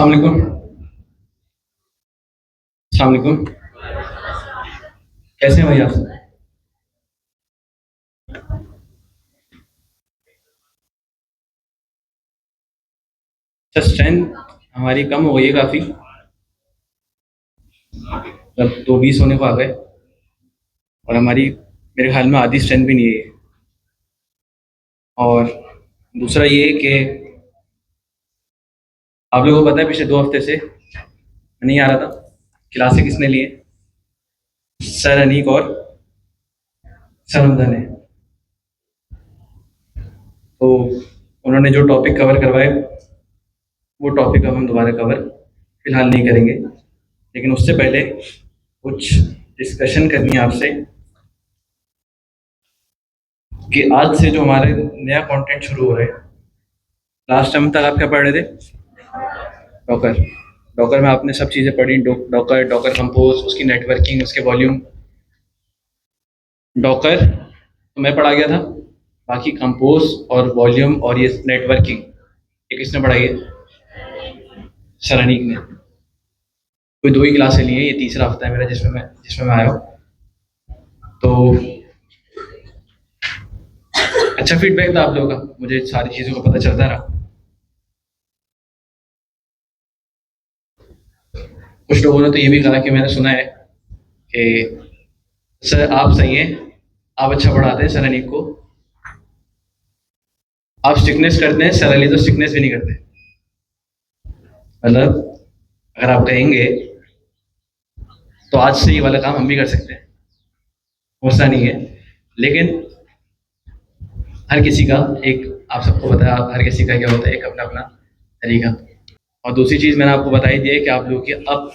अस्सलाम वालेकुम। अस्सलाम वालेकुम। कैसे हैं भाई आप? अच्छा, स्ट्रेंथ हमारी कम हो गई है काफ़ी। मतलब 220 होने को आ गए। और हमारी मेरे ख्याल में आधी स्ट्रेंथ भी नहीं है ये। और दूसरा ये कि आप लोगों को पता है पिछले 2 हफ्ते से मैं नहीं आ रहा था। क्लासे किसने ली है? सर अनीक और सर हमजा ने। तो उन्होंने जो टॉपिक कवर करवाए वो टॉपिक अब हम दोबारा कवर फिलहाल नहीं करेंगे। लेकिन उससे पहले कुछ डिस्कशन करनी है आपसे कि आज से जो हमारे नया कंटेंट शुरू हो रहा है। लास्ट टाइम तक आप क्या पढ़ रहे थे? डॉकर। डॉकर में आपने सब चीज़ें पढ़ी, डॉकर, डॉकर कंपोज, उसकी नेटवर्किंग, उसके वॉल्यूम। डॉकर तो मैं पढ़ा गया था। बाकी कंपोज और वॉल्यूम और ये नेटवर्किंग ये किसने पढ़ाई है? सर अनीक ने। कोई 2 ही क्लासें ली है, ये तीसरा हफ्ता है मेरा जिसमें मैं आया हूँ। तो अच्छा फीडबैक था आप लोगों का, मुझे सारी चीज़ों का पता चलता रहा। कुछ लोगों ने तो ये भी कहा कि मैंने सुना है कि सर आप सही हैं, आप अच्छा पढ़ाते हैं सर अनीक को, आप स्टिकनेस करते हैं, सर अली तो स्टिकनेस भी नहीं करते। मतलब अगर आप कहेंगे तो आज से ये वाला काम हम भी कर सकते हैं, वैसा नहीं है। लेकिन हर किसी का एक, आप सबको पता है हर किसी का क्या होता है, एक अपना अपना तरीका। और दूसरी चीज़ मैंने आपको बताई दी है कि आप लोगों की अब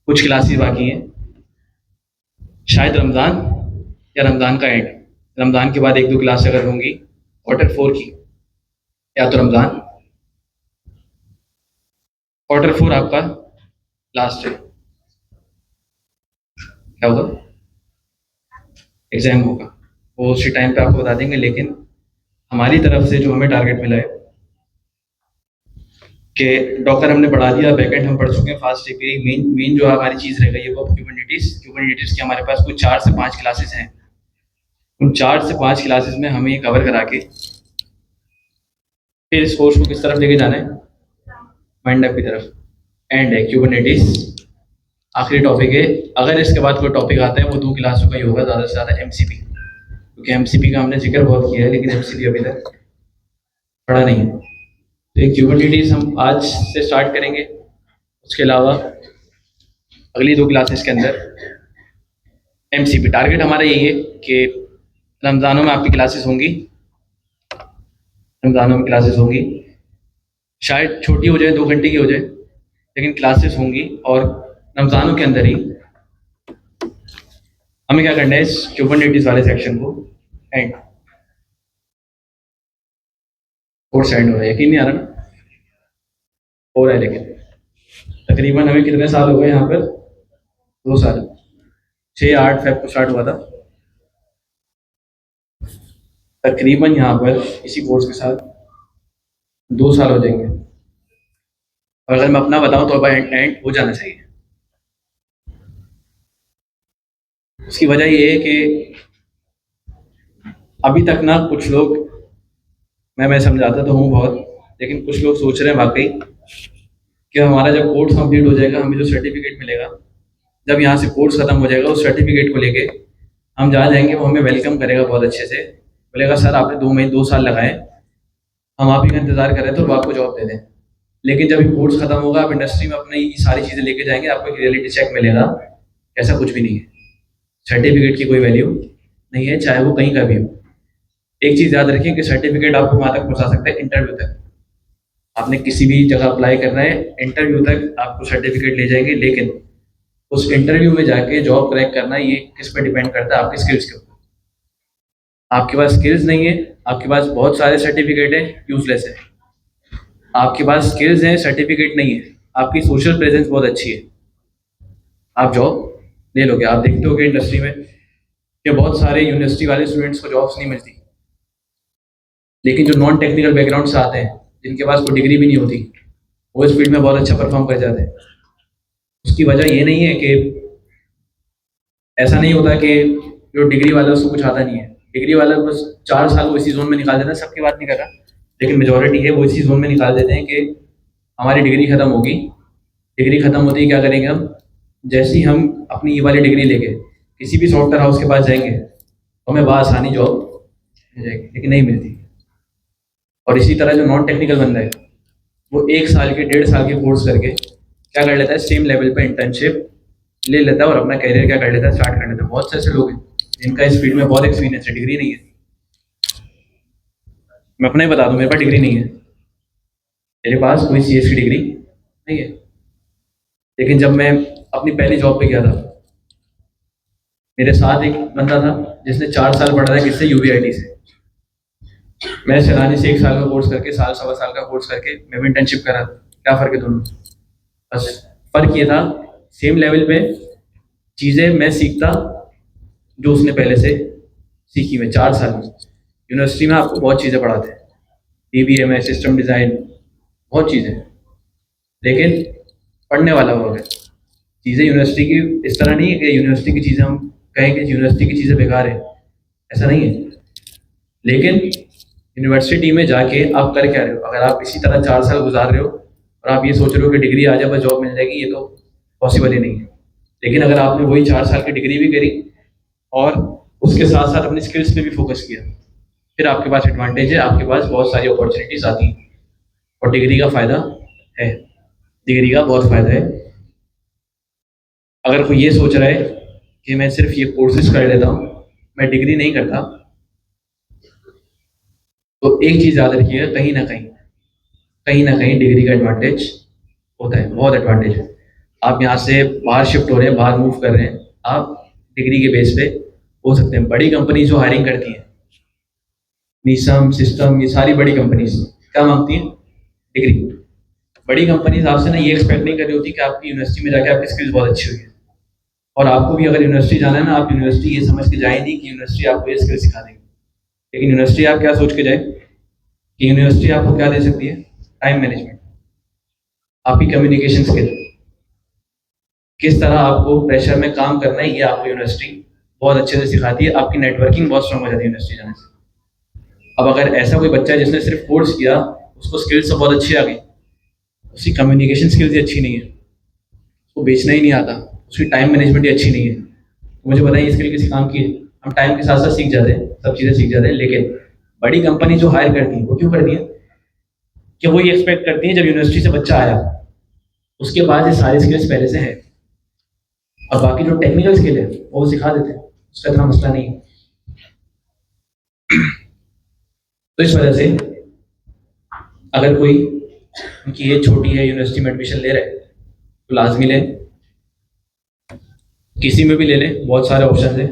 कुछ क्लासेस बाकी हैं। शायद रमज़ान या रमज़ान का एंड, रमज़ान के बाद 1-2 क्लास अगर होंगी Q4 की, या तो रमज़ान Q4 आपका लास्ट है। क्या होगा? एग्ज़ाम होगा। वो उसी टाइम पे आपको बता देंगे। लेकिन हमारी तरफ से जो हमें टारगेट मिला है कि डॉकर हमने बढ़ा दिया, बैकएंड हम पढ़ चुके हैं, फास्ट एपीआई मेन मेन जो हमारी चीज़ रह गई है वो क्यूबरनेटिस की हमारे पास कुछ 4 से 5 क्लासेस हैं। उन 4 से 5 क्लासेस में हमें ये कवर करा के फिर इस कोर्स को किस तरफ लेके जाना है? माइंड मैप की तरफ। एंड है क्यूबरनेटिस, आखिरी टॉपिक है। अगर इसके बाद कोई टॉपिक आता है वो 2 क्लासों का ही होगा ज़्यादा से ज़्यादा, एमसीपी। क्योंकि एमसीपी का हमने जिक्र बहुत किया है लेकिन एमसीपी अभी तक पढ़ा नहीं है। तो एक क्यूबरनेटिस हम आज से स्टार्ट करेंगे। उसके अलावा अगली 2 क्लासेस के अंदर एमसीपी। टारगेट हमारा यही है कि रमज़ानों में आपकी क्लासेस होंगी, रमज़ानों में क्लासेस होंगी, शायद छोटी हो जाए, 2 घंटे की हो जाए, लेकिन क्लासेस होंगी। और रमज़ानों के अंदर ही हमें क्या करना है, इस क्यूबरनेटिस वाले सेक्शन को एंड कोर्स एंड हो रहा है। यकीन नहीं आ रहा ना? हो रहा है। लेकिन तकरीबन हमें कितने साल हो गए यहाँ पर? 2 साल। 6-8 फ़रवरी को स्टार्ट हुआ था। तकरीबन यहाँ पर इसी कोर्स के साथ 2 साल हो जाएंगे। और अगर मैं अपना बताऊँ तो अब एंड हो जाना चाहिए। उसकी वजह ये है कि अभी तक ना कुछ लोग, मैं समझाता तो हूँ बहुत, लेकिन कुछ लोग सोच रहे हैं वाकई कि हमारा जब कोर्स कंप्लीट हो जाएगा हमें जो सर्टिफिकेट मिलेगा, जब यहाँ से कोर्स खत्म हो जाएगा उस सर्टिफिकेट को लेके हम जहाँ जाएंगे वो हमें वेलकम करेगा बहुत अच्छे से। बोलेगा सर आपने 2 साल लगाए, हम आप ही का इंतजार कर रहे थे, तो आपको जॉब दे दें। लेकिन जब ये कोर्स खत्म होगा आप इंडस्ट्री में अपनी ये सारी चीज़ें लेके जाएंगे, आपको एक रियलिटी चेक मिलेगा। ऐसा कुछ भी नहीं है, सर्टिफिकेट की कोई वैल्यू नहीं है, चाहे वो कहीं का भी हो। एक चीज़ याद रखिए कि सर्टिफिकेट आपको वहाँ तक पहुँचा सकता है, इंटरव्यू तक। आपने किसी भी जगह अप्लाई करना है, इंटरव्यू तक आपको सर्टिफिकेट ले जाएंगे। लेकिन उस इंटरव्यू में जाके जॉब क्रैक करना ये किस पे डिपेंड करता है? आपकी स्किल्स के ऊपर। आपके पास स्किल्स नहीं है, आपके पास बहुत सारे सर्टिफिकेट है, यूजलेस है। आपके पास स्किल्स हैं, सर्टिफिकेट नहीं है, आपकी सोशल प्रेजेंस बहुत अच्छी है, आप जॉब ले लोगे। आप देखते हो कि इंडस्ट्री में कि बहुत सारे यूनिवर्सिटी वाले स्टूडेंट्स को जॉब्स नहीं मिलती। लेकिन जो नॉन टेक्निकल बैकग्राउंड से आते हैं, जिनके पास कोई डिग्री भी नहीं होती, वो इस फील्ड में बहुत अच्छा परफॉर्म कर जाते हैं। उसकी वजह ये नहीं है कि ऐसा नहीं होता कि जो डिग्री वाला है उसको कुछ आता नहीं है। डिग्री वाला बस 4 साल वो इसी जोन में निकाल देता है, सबकी बात नहीं कर रहा, लेकिन मेजोरिटी है वो इसी जोन में निकाल देते हैं कि हमारी डिग्री खत्म होगी। डिग्री खत्म होती ही क्या करेंगे हम, जैसे ही हम अपनी ये वाली डिग्री लेके किसी भी सॉफ्टवेयर हाउस के पास जाएंगे तो हमें बआसानी जॉब मिल जाएगी, लेकिन नहीं मिलती। और इसी तरह जो नॉन टेक्निकल बंदा है वो 1 साल के 1.5 साल के कोर्स करके क्या कर लेता है, सेम लेवल पे इंटर्नशिप ले लेता है और अपना कैरियर क्या कर लेता है, स्टार्ट कर लेता है। बहुत से ऐसे लोग हैं जिनका इस फील्ड में बहुत एक्सपीरियंस है, डिग्री नहीं है। मैं अपना ही बता दूं, मेरे पास डिग्री नहीं है, मेरे पास कोई CS की डिग्री नहीं है। लेकिन जब मैं अपनी पहली जॉब पे गया था, मेरे साथ एक बंदा था जिसने 4 साल पढ़ा था, किससे, UVIT से। मैं सैलानी से 1 साल का कोर्स करके, साल सवा साल का कोर्स करके मैं भी इंटर्नशिप करा। क्या फ़र्क है दोनों, बस फ़र्क ये था सेम लेवल पे चीज़ें मैं सीखता जो उसने पहले से सीखी। मैं 4 साल में यूनिवर्सिटी में आपको बहुत चीज़ें पढ़ाते हैं, DBA में सिस्टम डिज़ाइन, बहुत चीज़ें, लेकिन पढ़ने वाला वो है। चीज़ें यूनिवर्सिटी की इस तरह नहीं है कि यूनिवर्सिटी की चीज़ें हम कहें कि यूनिवर्सिटी की चीज़ें बेकार है, ऐसा नहीं है। लेकिन यूनिवर्सिटी में जाके आप कर क्या रहे हो? अगर आप इसी तरह 4 साल गुजार रहे हो और आप ये सोच रहे हो कि डिग्री आ जाए बस जॉब मिल जाएगी, ये तो पॉसिबल ही नहीं है। लेकिन अगर आपने वही 4 साल की डिग्री भी करी और उसके साथ साथ अपनी स्किल्स पे भी फोकस किया, फिर आपके पास एडवांटेज है, आपके पास बहुत सारी अपॉर्चुनिटीज आती हैं। और डिग्री का फ़ायदा है, डिग्री का बहुत फ़ायदा है। अगर कोई ये सोच रहा है कि मैं सिर्फ ये कोर्सेज कर लेता हूँ, मैं डिग्री नहीं करता, तो एक चीज़ याद रखिएगा, कहीं ना कहीं डिग्री का एडवांटेज होता है, बहुत एडवांटेज है। आप यहाँ से बाहर शिफ्ट हो रहे हैं, बाहर मूव कर रहे हैं, आप डिग्री के बेस पे हो सकते हैं। बड़ी कंपनी जो हायरिंग करती हैं, नीसम, सिस्टम, ये सारी बड़ी कंपनीज क्या मांगती हैं, डिग्री। बड़ी कंपनीज आपसे ना ये एक्सपेक्ट नहीं कर रही होती कि आपकी यूनिवर्सिटी में जाकर आपकी स्किल्स बहुत अच्छी हुई है। और आपको भी अगर यूनिवर्सिटी जाना है ना, आप यूनिवर्सिटी ये समझ के जाए नहीं कि यूनिवर्सिटी आपको ये स्किल सिखा देगी। लेकिन यूनिवर्सिटी आप क्या सोच के जाए कि यूनिवर्सिटी आपको क्या दे सकती है, टाइम मैनेजमेंट, आपकी कम्युनिकेशन स्किल, किस तरह आपको प्रेशर में काम करना है, ये आपको यूनिवर्सिटी बहुत अच्छे से सिखाती है। आपकी नेटवर्किंग बहुत स्ट्रांग हो जाती है यूनिवर्सिटी जाने से। अब अगर ऐसा कोई बच्चा है जिसने सिर्फ कोर्स किया, उसको स्किल्स तो बहुत अच्छी आ गई, उसकी कम्युनिकेशन स्किल्स ही अच्छी नहीं है, उसको बेचना ही नहीं आता, उसकी टाइम मैनेजमेंट ही अच्छी नहीं है, तो मुझे बताइए स्किल किसी काम की है। हम टाइम के साथ साथ सीख जाते हैं, सब चीज़ें सीख जाते हैं, लेकिन बड़ी कंपनी जो हायर करती है वो क्यों करती है कि वो ये एक्सपेक्ट करती है जब यूनिवर्सिटी से बच्चा आया उसके बाद ये सारी स्किल्स पहले से है, और बाकी जो टेक्निकल स्किल है वो सिखा देते हैं, उसका इतना मसला नहीं है। तो इस वजह से अगर कोई उनकी एज छोटी है, यूनिवर्सिटी में एडमिशन ले रहे हैं, तो लाजमी लें, किसी में भी ले लें, बहुत सारे ऑप्शन है,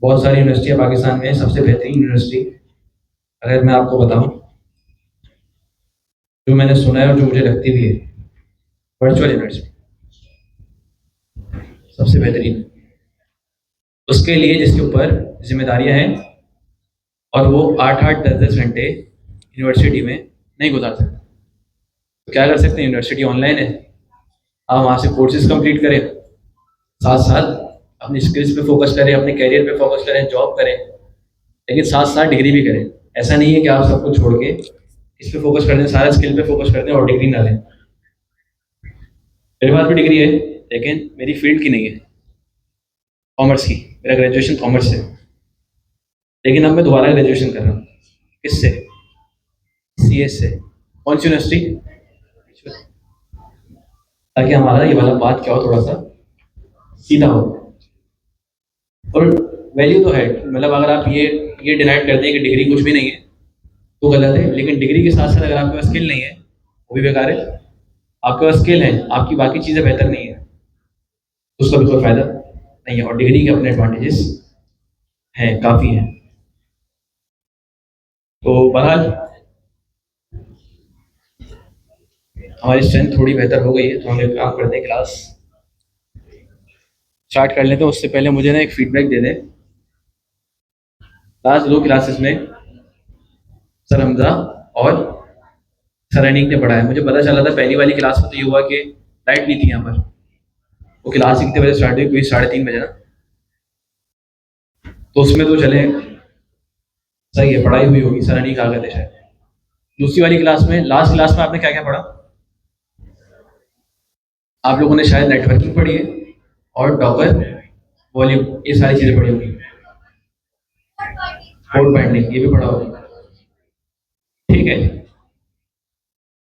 बहुत सारी यूनिवर्सिटियाँ पाकिस्तान में। सबसे बेहतरीन यूनिवर्सिटी अगर मैं आपको बताऊं, जो मैंने सुना है और जो मुझे लगती भी है, वर्चुअल यूनिवर्सिटी सबसे बेहतरीन। उसके लिए जिसके ऊपर जिम्मेदारियां हैं और वो 8-8, 10-10 घंटे यूनिवर्सिटी में नहीं गुजार सकते, तो क्या कर सकते हैं, यूनिवर्सिटी ऑनलाइन है, आप वहाँ से कोर्सेज कंप्लीट करें, साथ साथ अपनी स्किल्स पे फोकस करें, अपने कैरियर पे फोकस करें, जॉब करें, लेकिन साथ साथ डिग्री भी करें। ऐसा नहीं है कि आप सब कुछ छोड़ के इस पे फोकस कर दें, सारा स्किल पे फोकस कर दें और डिग्री ना लें। मेरे पास भी डिग्री है, लेकिन मेरी फील्ड की नहीं है, कॉमर्स की, मेरा ग्रेजुएशन कॉमर्स से। लेकिन अब मैं दोबारा ग्रेजुएशन कर रहा हूँ, किससे, CS से। कौन सी यूनिवर्सिटी, ताकि हमारा ये वाला बात क्या हो, थोड़ा सा सीधा हो। और वैल्यू तो है, मतलब अगर आप ये डिनाइड कर दें कि डिग्री कुछ भी नहीं है तो गलत है, लेकिन डिग्री के साथ साथ अगर आपके पास स्किल नहीं है वो भी बेकार है। आपके पास स्किल है, आपकी बाकी चीज़ें बेहतर नहीं है, तो उसका भी कोई फायदा नहीं है। और डिग्री के अपने एडवांटेजेस हैं, काफ़ी हैं। तो बहरहाल हमारी स्ट्रेंथ थोड़ी बेहतर हो गई है, तो हम एक काम करते हैं, क्लास स्टार्ट कर लेते हैं। उससे पहले मुझे ना एक फीडबैक दे दें। लास्ट 2 क्लासेस में सर हमजा और सर अनीक ने पढ़ाया, मुझे पता चला था पहली वाली क्लास में तो ये हुआ कि लाइट नहीं थी यहाँ पर। वो क्लास ही कितने बजे स्टार्ट हुई, कोई 3:30 बजे ना, तो उसमें तो चले सही है, पढ़ाई हुई होगी, सर अनीक आ गए थे शायद। दूसरी वाली क्लास में, लास्ट क्लास में आपने क्या क्या पढ़ा? आप लोगों ने शायद नेटवर्किंग पढ़ी है और डॉकर, वॉल्यूम, ये सारी चीजें पढ़ी होगी। कोड बाइंडिंग ये भी पढ़ा होगा, ठीक है।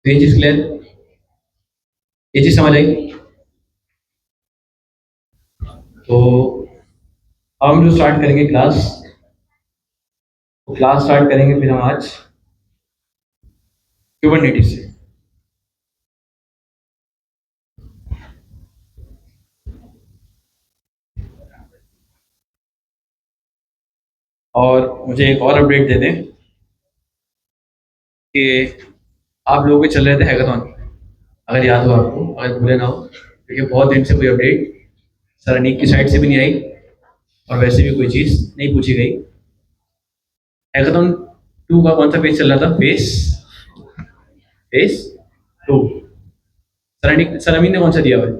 तो ये चीज क्लियर, ये चीज समझ आई। तो हम जो स्टार्ट करेंगे क्लास, तो क्लास स्टार्ट करेंगे फिर हम आज क्यूबरनेटिस से। और मुझे एक और अपडेट दे दें कि आप लोगों के चल रहे थे हैकाथॉन, अगर याद हो आपको, अगर भूले ना हो, क्योंकि बहुत दिन से कोई अपडेट सर अनीक की साइड से भी नहीं आई और वैसे भी कोई चीज़ नहीं पूछी गई। हैकाथॉन 2 का कौन सा पेज चल रहा था? फेस 2। सर अमीन ने कौन सा दिया हुआ है?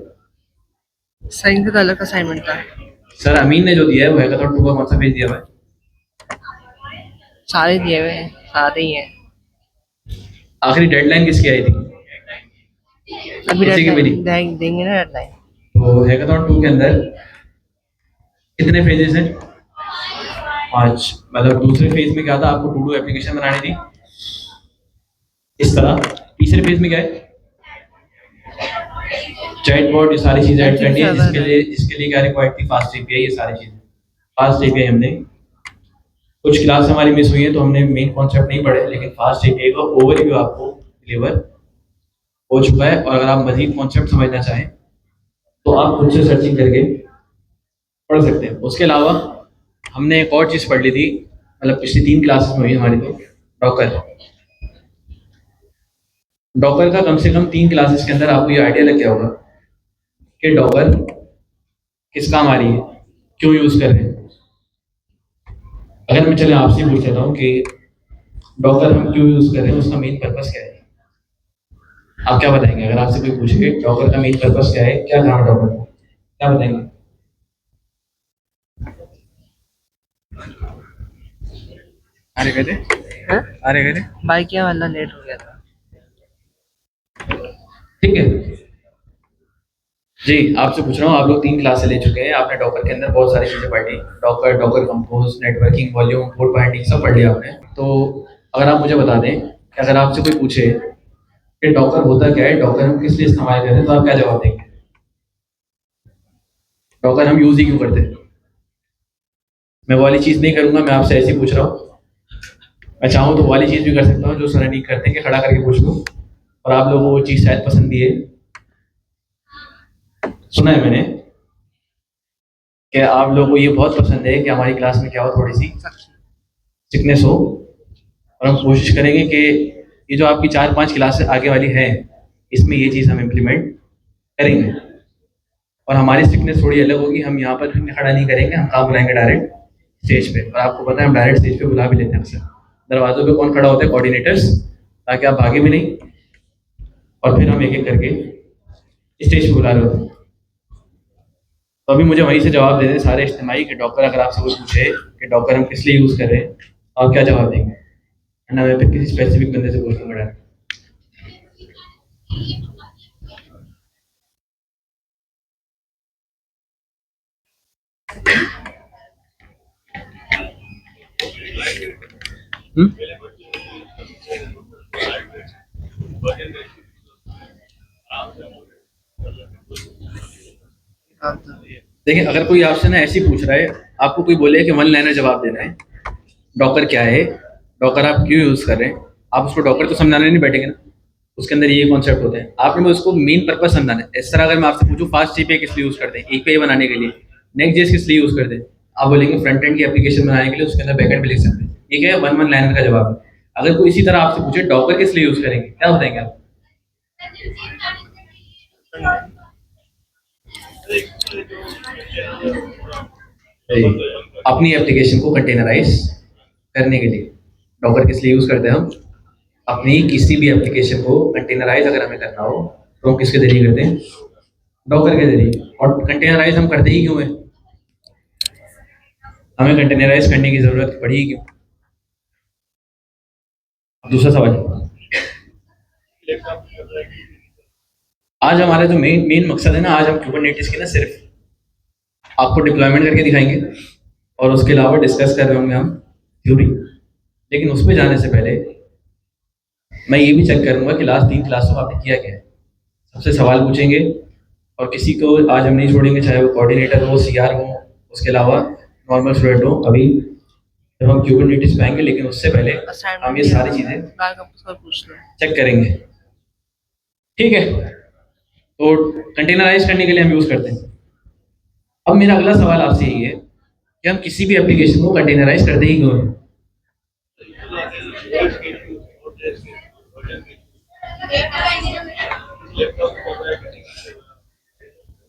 साइन का अलग असाइनमेंट था। सर अमीन ने जो दिया है वो हैकाथॉन 2 का कौन सा पेज दिया हुआ है? सारे दिए हुए हैं, सारे ही हैं। आखिरी डेडलाइन किसकी आई थी? अभी किसी की भी नहीं। देंगे ना डेडलाइन। तो हैकाथॉन 2 के अंदर कितने फेजेस हैं? 5। मतलब दूसरे फेज में क्या था, आपको टू डू एप्लीकेशन बनानी थी इस तरह। तीसरे फेज में क्या है? चैटबॉट, ये सारी चीजें ऐड करनी है, इसके लिए क्या रिक्वायर्ड थी? फास्ट एपीआई, ये सारी चीजें फास्ट एपीआई। हमने कुछ क्लास हमारी मिस हुई है तो हमने मेन कॉन्सेप्ट नहीं पढ़े, लेकिन फास्ट एपीआई का ओवरव्यू आपको डिलीवर हो चुका है। और अगर आप मजीद कॉन्सेप्ट समझना चाहें तो आप खुद से सर्चिंग करके पढ़ सकते हैं। उसके अलावा हमने एक और चीज़ पढ़ ली थी, मतलब पिछली 3 क्लासेस में हुई हमारी, तो डॉकर। डॉकर का कम से कम 3 क्लासेस के अंदर आपको ये आइडिया लग गया होगा कि डॉकर किस काम आ रही है, क्यों यूज़ कर रहे हैं। अगर मैं चले आपसे पूछ लेता हूँ कि डॉकर हम क्यों यूज़ कर रहे हैं, उसका मेन पर्पस क्या है? आप क्या बताएंगे? अगर आपसे कोई पूछे डॉकर का मेन पर्पस क्या है, क्या काम है डॉकर का, क्या बताएंगे? अरे कहते अरे कहते बाइक क्या वाला लेट हो गया था। ठीक है जी, आपसे पूछ रहा हूँ, आप लोग 3 क्लासें ले चुके हैं, आपने डॉकर के अंदर बहुत सारी चीज़ें पढ़ ली, Docker, Docker Compose, networking, volume, code binding, सब पढ़ लिया आपने। तो अगर आप मुझे बता दें कि अगर आपसे कोई पूछे कि डॉकर होता क्या है, डॉकर हम किस लिए इस्तेमाल करते हैं, तो आप क्या जवाब देंगे? डॉकर हम यूज़ ही क्यों करते हैं? मैं वो वाली चीज़ नहीं करूँगा, मैं आपसे ऐसे ही पूछ रहा हूँ। मैं चाहूँ तो वो वाली चीज़ भी कर सकता हूँ जो सर नहीं करते, कि खड़ा करके पूछ लूँ और आप लोगों को वो चीज़ शायद पसंद भी है। सुना है मैंने कि आप लोगों को ये बहुत पसंद है कि हमारी क्लास में क्या हो, थोड़ी सी सिकनेस हो, और हम कोशिश करेंगे कि ये जो आपकी 4-5 क्लासेस आगे वाली है, इसमें ये चीज़ हम इम्प्लीमेंट करेंगे। और हमारी सिकनेस थोड़ी अलग होगी, हम यहाँ पर खड़ा नहीं करेंगे, हम काम बुलाएंगे डायरेक्ट स्टेज पे। और आपको पता है हम डायरेक्ट स्टेज पे बुला भी लेते हैं अक्सर। दरवाजों पे कौन खड़ा होता है? कोऑर्डिनेटर्स, ताकि आप भागे भी नहीं, और फिर हम एक एक करके स्टेज पे बुला रहे होते हैं। तो अभी मुझे वहीं से जवाब दे दें सारे इज्तिमाई कि डॉकर, अगर आपसे कोई पूछे कि डॉकर हम किस लिए यूज़ कर रहे हैं, तो आप क्या जवाब देंगे? ना मैं फिर किसी स्पेसिफिक बंदे से पूछ लूँगा। देखिए, अगर कोई आपसे ना ऐसे ही पूछ रहा है, आपको कोई बोले कि 1 लाइनर जवाब देना है, डॉकर क्या है, डॉकर आप क्यों यूज़ कर रहे हैं, आप उसको डॉकर तो समझाने नहीं बैठेंगे ना, उसके अंदर ये कॉन्सेप्ट होते हैं, आपने मैं उसको मेन पर्पस समझाना है। इस तरह अगर मैं आपसे पूछूं फास्ट एपीआई किस लिए यूज़ करते हैं, एपीआई बनाने के लिए, नेक्स्ट जेएस किस लिए यूज़ करते हैं, आप बोलेंगे फ्रंट एंड की एप्लीकेशन बनाने के लिए, उसके अंदर बैकएंड भी लिख सकते हैं। ठीक है, 1 लाइनर का जवाब है। अगर कोई इसी तरह आपसे पूछे डॉकर किस लिए यूज़ करेंगे, क्या बताएंगे आप? अपनी एप्लीकेशन को कंटेनराइज करने के लिए डॉकर किस लिए यूज़ करते हैं हम? अपनी किसी भी एप्लीकेशन को कंटेनराइज अगर हमें करना हो तो हम किसके जरिए करते हैं? डॉकर के जरिए। और कंटेनराइज हम करते ही क्यों है? हमें कंटेनराइज करने की जरूरत पड़ी ही क्यों? अब दूसरा सवाल, आज हमारा जो मेन मेन मकसद है ना, आज हम कुबरनेटिस की ना सिर्फ आपको डिप्लॉयमेंट करके दिखाएंगे और उसके अलावा डिस्कस कर रहे होंगे हम थ्योरी। लेकिन उस पर जाने से पहले मैं ये भी चेक करूंगा कि लास्ट 3 क्लासों में आपने किया क्या है। सबसे सवाल पूछेंगे और किसी को आज हम नहीं छोड़ेंगे, चाहे वो कोऑर्डिनेटर हो, सीआर हो, उसके अलावा नॉर्मल स्टूडेंट हो। अभी जब हम कुबरनेटिस पाएंगे, लेकिन उससे पहले हम ये सारी चीज़ें पूछ लो। चेक करेंगे, ठीक है? तो कंटेनराइज करने के लिए हम यूज़ करते हैं। अब मेरा अगला सवाल आपसे यही है कि हम किसी भी एप्लीकेशन को कंटेनराइज करते ही क्यों हैं?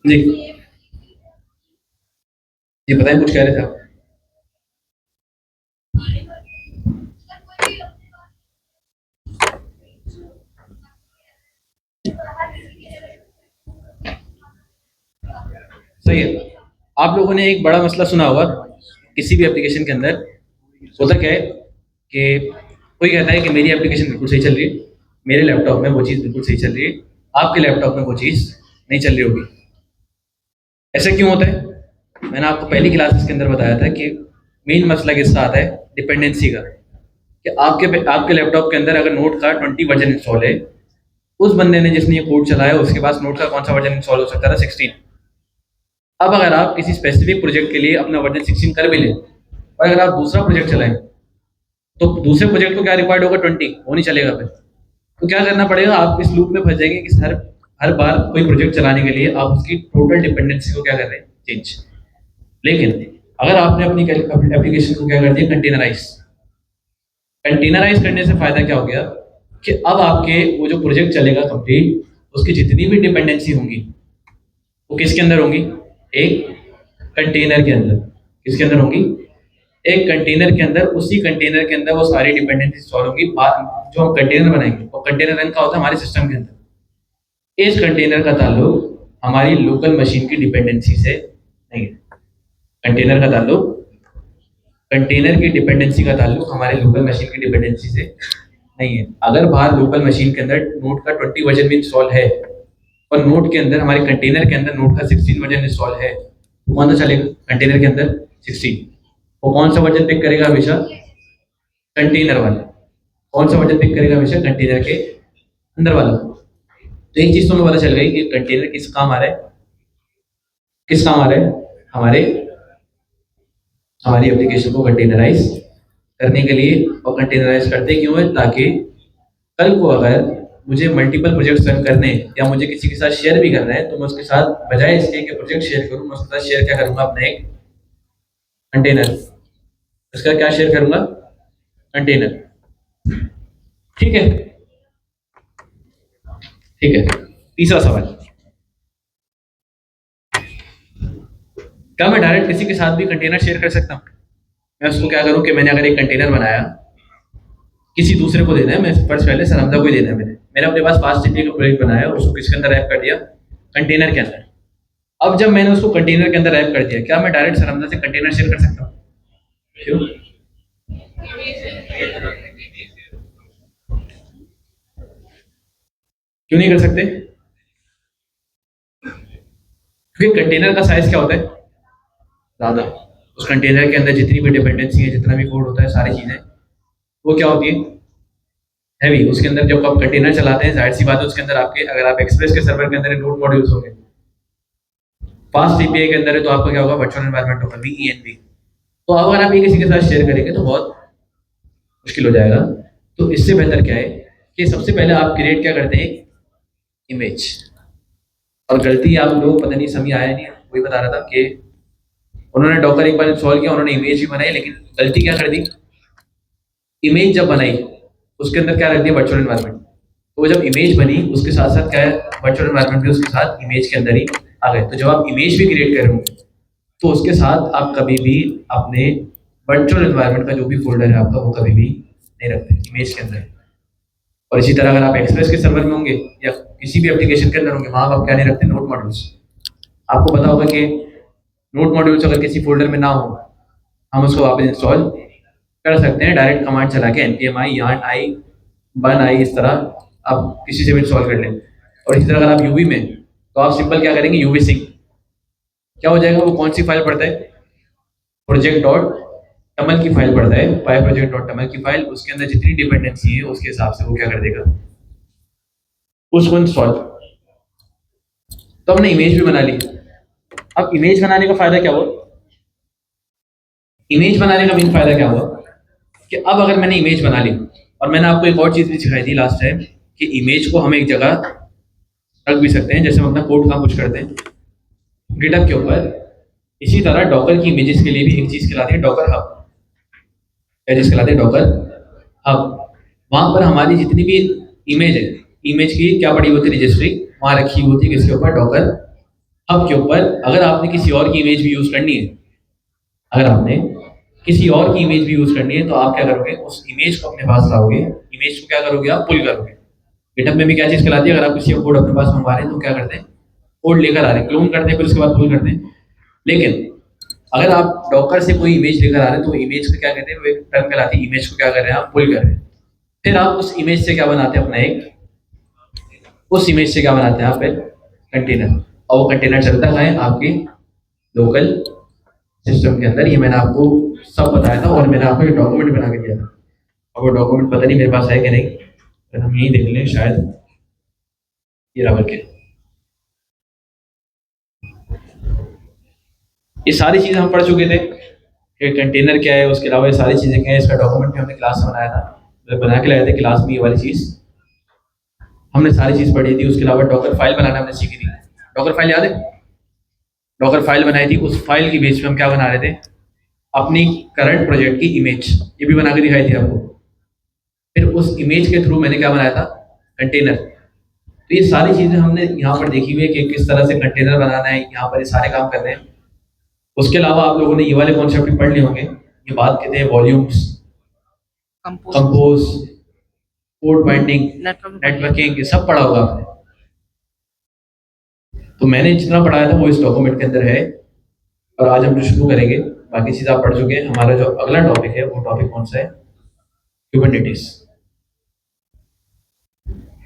जी जी बताएं, कुछ कह रहे थे आप? सही है। आप लोगों ने एक बड़ा मसला सुना होगा किसी भी एप्लीकेशन के अंदर। होता क्या है कि कोई कहता है कि मेरी एप्लीकेशन बिल्कुल सही चल रही है, मेरे लैपटॉप में वो चीज़ बिल्कुल सही चल रही है, आपके लैपटॉप में वो चीज़ नहीं चल रही होगी। ऐसा क्यों होता है? मैंने आपको पहली क्लास के अंदर बताया था कि मेन मसला किसका आता है? डिपेंडेंसी का। कि आपके लैपटॉप के अंदर अगर नोट का 20 वर्जन इंस्टॉल है, उस बंदे ने जिसने ये कोड चलाया उसके पास नोट का कौन सा वर्जन इंस्टॉल हो सकता था? 16। अब अगर आप किसी स्पेसिफिक प्रोजेक्ट के लिए अपना वर्जन 16 कर भी लें और अगर आप दूसरा प्रोजेक्ट चलाएं तो दूसरे प्रोजेक्ट को क्या रिक्वायर्ड होगा? 20। वो नहीं चलेगा फिर। तो क्या करना पड़ेगा? आप इस लूप में फंस जाएंगे कि हर हर बार कोई प्रोजेक्ट चलाने के लिए आप उसकी टोटल डिपेंडेंसी को क्या कर रहे हैं? चेंज। लेकिन अगर आपने अपनी एप्लीकेशन को क्या कर दिया? कंटेनराइज। कंटेनराइज करने से फायदा क्या हो गया कि अब आपके वो जो प्रोजेक्ट चलेगा कंप्लीट, उसकी जितनी भी डिपेंडेंसी होंगी वो किसके अंदर होंगी? एक कंटेनर के अंदर। किसके अंदर होंगी? एक कंटेनर के अंदर। उसी कंटेनर के अंदर वो सारी डिपेंडेंसी सॉल्व होंगी। जो हम कंटेनर बनाएंगे वो कंटेनर रन का होता है हमारे सिस्टम के अंदर। इस कंटेनर का ताल्लुक हमारी लोकल मशीन की डिपेंडेंसी से नहीं है। कंटेनर का ताल्लुक, कंटेनर की डिपेंडेंसी का ताल्लुक हमारे लोकल मशीन की डिपेंडेंसी से नहीं है। अगर बाहर लोकल मशीन के अंदर नोट का 20 वर्जन भी इंस्टॉल है और नोट के अंदर, हमारे कंटेनर के अंदर नोट का 16 वर्जन इंस्टॉल है, तो कौन सा चलेगा? कंटेनर के अंदर 16। वो कौन सा वर्जन पिक करेगा हमेशा? कंटेनर वाला। कौन सा वर्जन पिक करेगा हमेशा? कंटेनर के अंदर वाला। तो एक चीज तो हमें पता चल गई कि कंटेनर किस काम आ रहा है? किस काम आ रहा है? हमारे हमारी एप्लीकेशन को कंटेनराइज करने के लिए। और कंटेनराइज करते क्यों है? ताकि कल को अगर मुझे मल्टीपल प्रोजेक्ट्स रन करने हैं या मुझे किसी के साथ शेयर भी करना है, तो मैं उसके साथ बजाय इसके कि प्रोजेक्ट शेयर करूँ, मैं उसके साथ शेयर क्या करूँगा? अपना एक कंटेनर। इसका क्या शेयर करूँगा? कंटेनर। ठीक है, ठीक है। तीसरा सवाल, क्या मैं डायरेक्ट किसी के साथ भी कंटेनर शेयर कर सकता हूँ? मैं उसको क्या करूँ कि मैंने अगर एक कंटेनर बनाया, किसी दूसरे को देना है, मैं फर्स्ट पहले सरमदा को ही देना है। मैंने अपने पास फास्ट टीपी का प्रोजेक्ट बनाया, उसको किसके अंदर रैप कर दिया? कंटेनर के अंदर। अब जब मैंने उसको कंटेनर के अंदर रैप कर दिया, क्या मैं डायरेक्ट सरमदा से कंटेनर शेयर कर सकता हूँ? क्यों? क्यों नहीं कर सकते? क्योंकि कंटेनर का साइज क्या होता है? ज़्यादा। उस कंटेनर के अंदर जितनी भी डिपेंडेंसी है, जितना भी कोड होता है, सारी चीज़ें वो क्या होती है? हैवी। उसके अंदर जब आप कंटेनर चलाते हैं, जाहिर सी बात है उसके अंदर आपके, अगर आप एक्सप्रेस के सर्वर के अंदर नोड मॉड्यूल्स होंगे, फास्ट एपीआई के अंदर है, तो आपका क्या होगा? वर्चुअल एनवायरनमेंट होगा, वीईएनवी। तो अगर आप ये किसी के साथ शेयर करेंगे तो बहुत मुश्किल हो जाएगा। तो इससे बेहतर क्या है कि सबसे पहले आप क्रिएट क्या करते हैं? इमेज। और गलती आप लोग पता नहीं समझ आया नहीं, वही बता रहा था कि उन्होंने डॉकर एक बार इंस्टॉल किया, उन्होंने इमेज भी बनाई, लेकिन गलती क्या कर दी? इमेज जब बनाई उसके अंदर क्या रख दिया? Virtual environment. तो जब इमेज बनी उसके साथ साथ क्या है? वर्चुअल एनवायरनमेंट भी उसके साथ इमेज के अंदर ही आ गए। तो जब आप इमेज भी क्रिएट कर रहे हो तो उसके साथ आप कभी भी अपने वर्चुअल एनवायरनमेंट का जो भी फोल्डर है आपका, वो कभी भी नहीं रखते इमेज के अंदर। और इसी तरह अगर आप एक्सप्रेस के सर्वर में होंगे या किसी भी एप्लीकेशन के अंदर होंगे, वहाँ आप क्या नहीं रखते, नोट मॉड्यूल्स। आपको पता होगा कि नोट मॉड्यूल्स अगर किसी फोल्डर में ना हो, हम उसको वापस इंस्टॉल कर सकते हैं डायरेक्ट कमांड चला के, npm yarn i bun i, इस तरह आप किसी से भी इंस्टॉल कर लें। और इसी तरह अगर आप यूवी में, तो आप सिंपल क्या करेंगे, यूवी सिंक क्या हो जाएगा, वो कौन सी फाइल पढ़ता है, प्रोजेक्ट डॉट टमल की फाइल पढ़ता है, पाई प्रोजेक्ट डॉट टमल की फाइल, उसके अंदर जितनी डिपेंडेंसी है उसके हिसाब से वो क्या कर देगा, उसको इंस्टॉल। तो हमने इमेज भी बना ली। अब इमेज बनाने का फायदा क्या हुआ, इमेज बनाने का मेन फायदा क्या हुआ कि अब अगर मैंने इमेज बना ली, और मैंने आपको एक और चीज़ भी सिखाई थी लास्ट टाइम कि इमेज को हम एक जगह रख भी सकते हैं, जैसे हम अपना कोड कहाँ पुश करते हैं, गिटहब के ऊपर। इसी तरह डॉकर की इमेजेस के लिए भी एक चीज़ कहलाती है डॉकर हब, क्या चीज़ कहलाती है, डॉकर हब। वहाँ पर हमारी जितनी भी इमेज है, इमेज की क्या पड़ी होती है, रजिस्ट्री वहाँ रखी होती है, किसके ऊपर, डॉकर हब के ऊपर। अगर आपने किसी और की इमेज भी यूज़ करनी है, अगर आपने किसी और की इमेज भी यूज़ करनी है, तो आप क्या करोगे, उस इमेज को अपने पास लाओगे, इमेज को क्या करोगे, आप पुल करोगे। गिटहब में भी क्या चीज़ कहलाती है, अगर आप किसी का कोड अपने पास मंगवा रहे हैं तो क्या करते हैं, कोड लेकर आ रहे हैं, क्लोन करते हैं, फिर उसके बाद पुल करते हैं। लेकिन अगर आप डॉकर से कोई इमेज लेकर आ रहे हैं, तो इमेज को क्या कहते हैं, वो एक टर्म कहलाती है, इमेज को क्या कर रहे हैं, आप पुल कर रहे हैं। फिर आप उस इमेज से क्या बनाते हैं, अपना एक, उस इमेज से क्या बनाते हैं आप एक कंटेनर, और वो कंटेनर चलता है आपके लोकल सिस्टम के अंदर। ये मैंने आपको सब बताया था, और मैंने आपको एक डॉक्यूमेंट बना के दिया था। अब वो डॉक्यूमेंट पता नहीं मेरे पास है कि नहीं, अगर हम यही देख लें शायद, ये रहा करके, ये सारी चीज़ें हम पढ़ चुके थे कि कंटेनर क्या है, उसके अलावा ये सारी चीज़ें क्या है, इसका डॉक्यूमेंट भी हमने क्लास में बनाया था, मतलब बना के लाए थे क्लास में, ये वाली चीज़ हमने सारी चीज़ पढ़ी थी। उसके अलावा डॉकर फाइल बनाना हमने सीखी थी, डॉकर फाइल याद है, डॉकर फाइल बनाई थी, उस फाइल की बेस पे हम क्या बना रहे थे, अपनी करंट प्रोजेक्ट की इमेज, ये भी बना के दिखाई थी आपको। फिर उस इमेज के थ्रू मैंने क्या बनाया था, कंटेनर। तो ये सारी चीज़ें हमने यहाँ पर देखी हुई है कि किस तरह से कंटेनर बनाना है, यहाँ पर ये सारे काम करने हैं। उसके अलावा आप लोगों ने ये वाले कॉन्सेप्ट भी पढ़ लिए होंगे, ये बात कहते हैं volumes, compose, code binding, networking, ये सब पढ़ा होगा आपने। तो मैंने जितना पढ़ाया था वो इस डॉक्यूमेंट के अंदर है, और आज हम जो शुरू करेंगे, बाकी चीज़ आप पढ़ चुके हैं। हमारा जो अगला टॉपिक है, वो टॉपिक कौन सा है, क्यूबरनेटिस।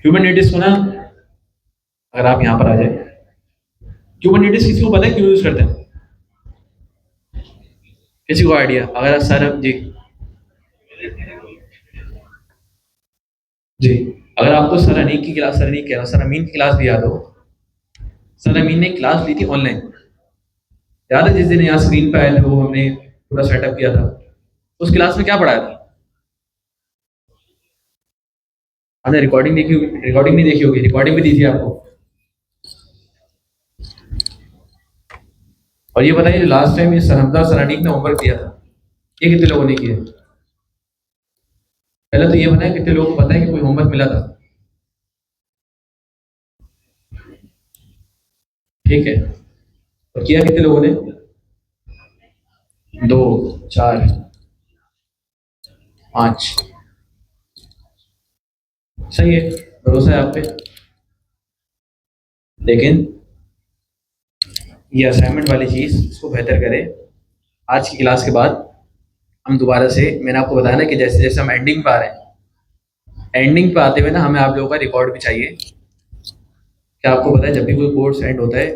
क्यूबरनेटिस को ना, अगर आप यहाँ पर आ जाए, क्यूबरनेटिस किसी को पता है क्यों यूज करते हैं, किसी को आइडिया, अगर सर जी, जी, अगर आपको सर अनीक की क्लास, सर अनीक कह रहा हूँ, सर अमीन की क्लास भी याद हो, सर अमीन ने क्लास ली थी ऑनलाइन, याद है जिस दिन यहाँ स्क्रीन पे आए थे, वो हमने पूरा सेटअप किया था। उस क्लास में क्या पढ़ाया था, हमने रिकॉर्डिंग देखी होगी, रिकॉर्डिंग नहीं देखी होगी, रिकॉर्डिंग भी दी थी आपको। और ये बताइए, लास्ट टाइम ये सरहमदा सर अनीक ने होमवर्क दिया था, ये कितने लोगों ने किया, पहले तो ये बताएं कितने लोगों को पता है कि कोई होमवर्क मिला था, ठीक है, और किया कितने लोगों ने, 2, 4, 5, सही है, भरोसा है आप पे। लेकिन ये असाइनमेंट वाली चीज़ इसको बेहतर करें। आज की क्लास के बाद हम दोबारा से, मैंने आपको बताया ना कि जैसे जैसे हम एंडिंग पे आ रहे हैं, एंडिंग पे आते हुए ना हमें आप लोगों का रिकॉर्ड भी चाहिए। क्या आपको पता है, जब भी कोई कोर्स एंड होता है,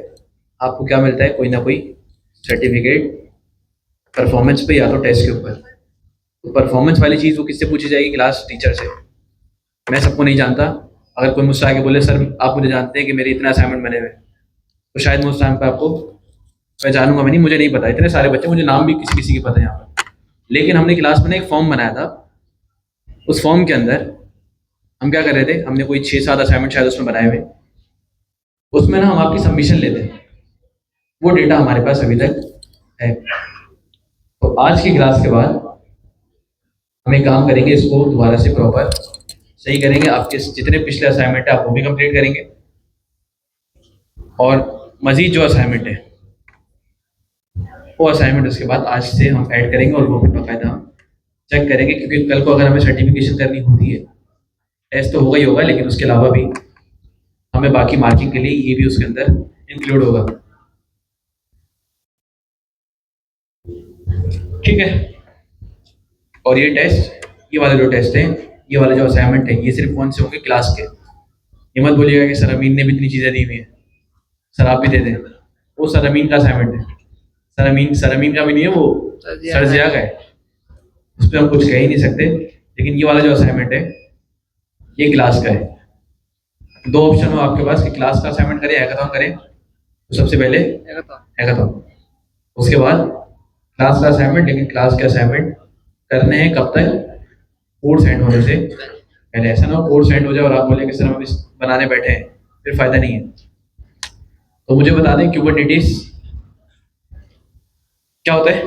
आपको क्या मिलता है, कोई ना कोई सर्टिफिकेट, परफॉर्मेंस पे या तो टेस्ट के ऊपर। तो परफॉर्मेंस वाली चीज़ वो किससे पूछी जाएगी, क्लास टीचर से। मैं सबको नहीं जानता, अगर कोई मुझसे आके बोले सर आप मुझे जानते हैं कि मेरे इतना असाइनमेंट बने हुए, तो शायद मैं उस टाइम पे आपको पहचानूंगा मैं नहीं, मुझे नहीं पता, इतने सारे बच्चे, मुझे नाम भी किसी किसी के पता है यहाँ पर। लेकिन हमने क्लास में ना एक फॉर्म बनाया था, उस फॉर्म के अंदर हम क्या कर रहे थे, हमने कोई 6-7 असाइनमेंट शायद उसमें बनाए हुए, उसमें ना हम आपकी सबमिशन लेते हैं, वो डेटा हमारे पास अभी तक है। तो आज की क्लास के बाद हम एक काम करेंगे, इसको दोबारा से प्रॉपर सही करेंगे, आपके जितने पिछले असाइनमेंट है आप वो भी कंप्लीट करेंगे, और मजीद जो असाइनमेंट है वो असाइनमेंट उसके बाद आज से हम ऐड करेंगे, और वो भी बाकायदा चेक करेंगे, क्योंकि कल को अगर हमें सर्टिफिकेशन करनी होती है टेस्ट तो होगा ही होगा, लेकिन उसके अलावा भी हमें बाकी मार्किंग के लिए ये भी उसके अंदर इंक्लूड होगा। ठीक है। और ये टेस्ट, ये वाले जो टेस्ट है, ये वाले जो असाइनमेंट है, ये सिर्फ कौन से होंगे? क्लास के। ये मत बोलिएगा कि सर अमीन ने भी इतनी चीज़ें दी हुई हैं, सर आप भी दे दें। वो सर अमीन का असाइनमेंट है। सर अमीन का भी नहीं है वो, सर जिया का है। उस पर हम कुछ कह ही नहीं सकते। लेकिन ये वाला जो असाइनमेंट है, ये क्लास का है। दो ऑप्शन हो आपके पास कि क्लास का असाइनमेंट करें, हैकाथॉन करें। तो सबसे पहले हैकाथॉन, उसके बाद क्लास का असाइनमेंट। लेकिन क्लास के असाइनमेंट करने हैं कब तक? कोर्स एंड होने से पहले। ऐसा ना हो कोर्स एंड हो जाए और आप बोले कि सर हम इस बनाने बैठे हैं, फिर फायदा नहीं है। तो मुझे बता दें क्यूबरनेटिस क्या होता है,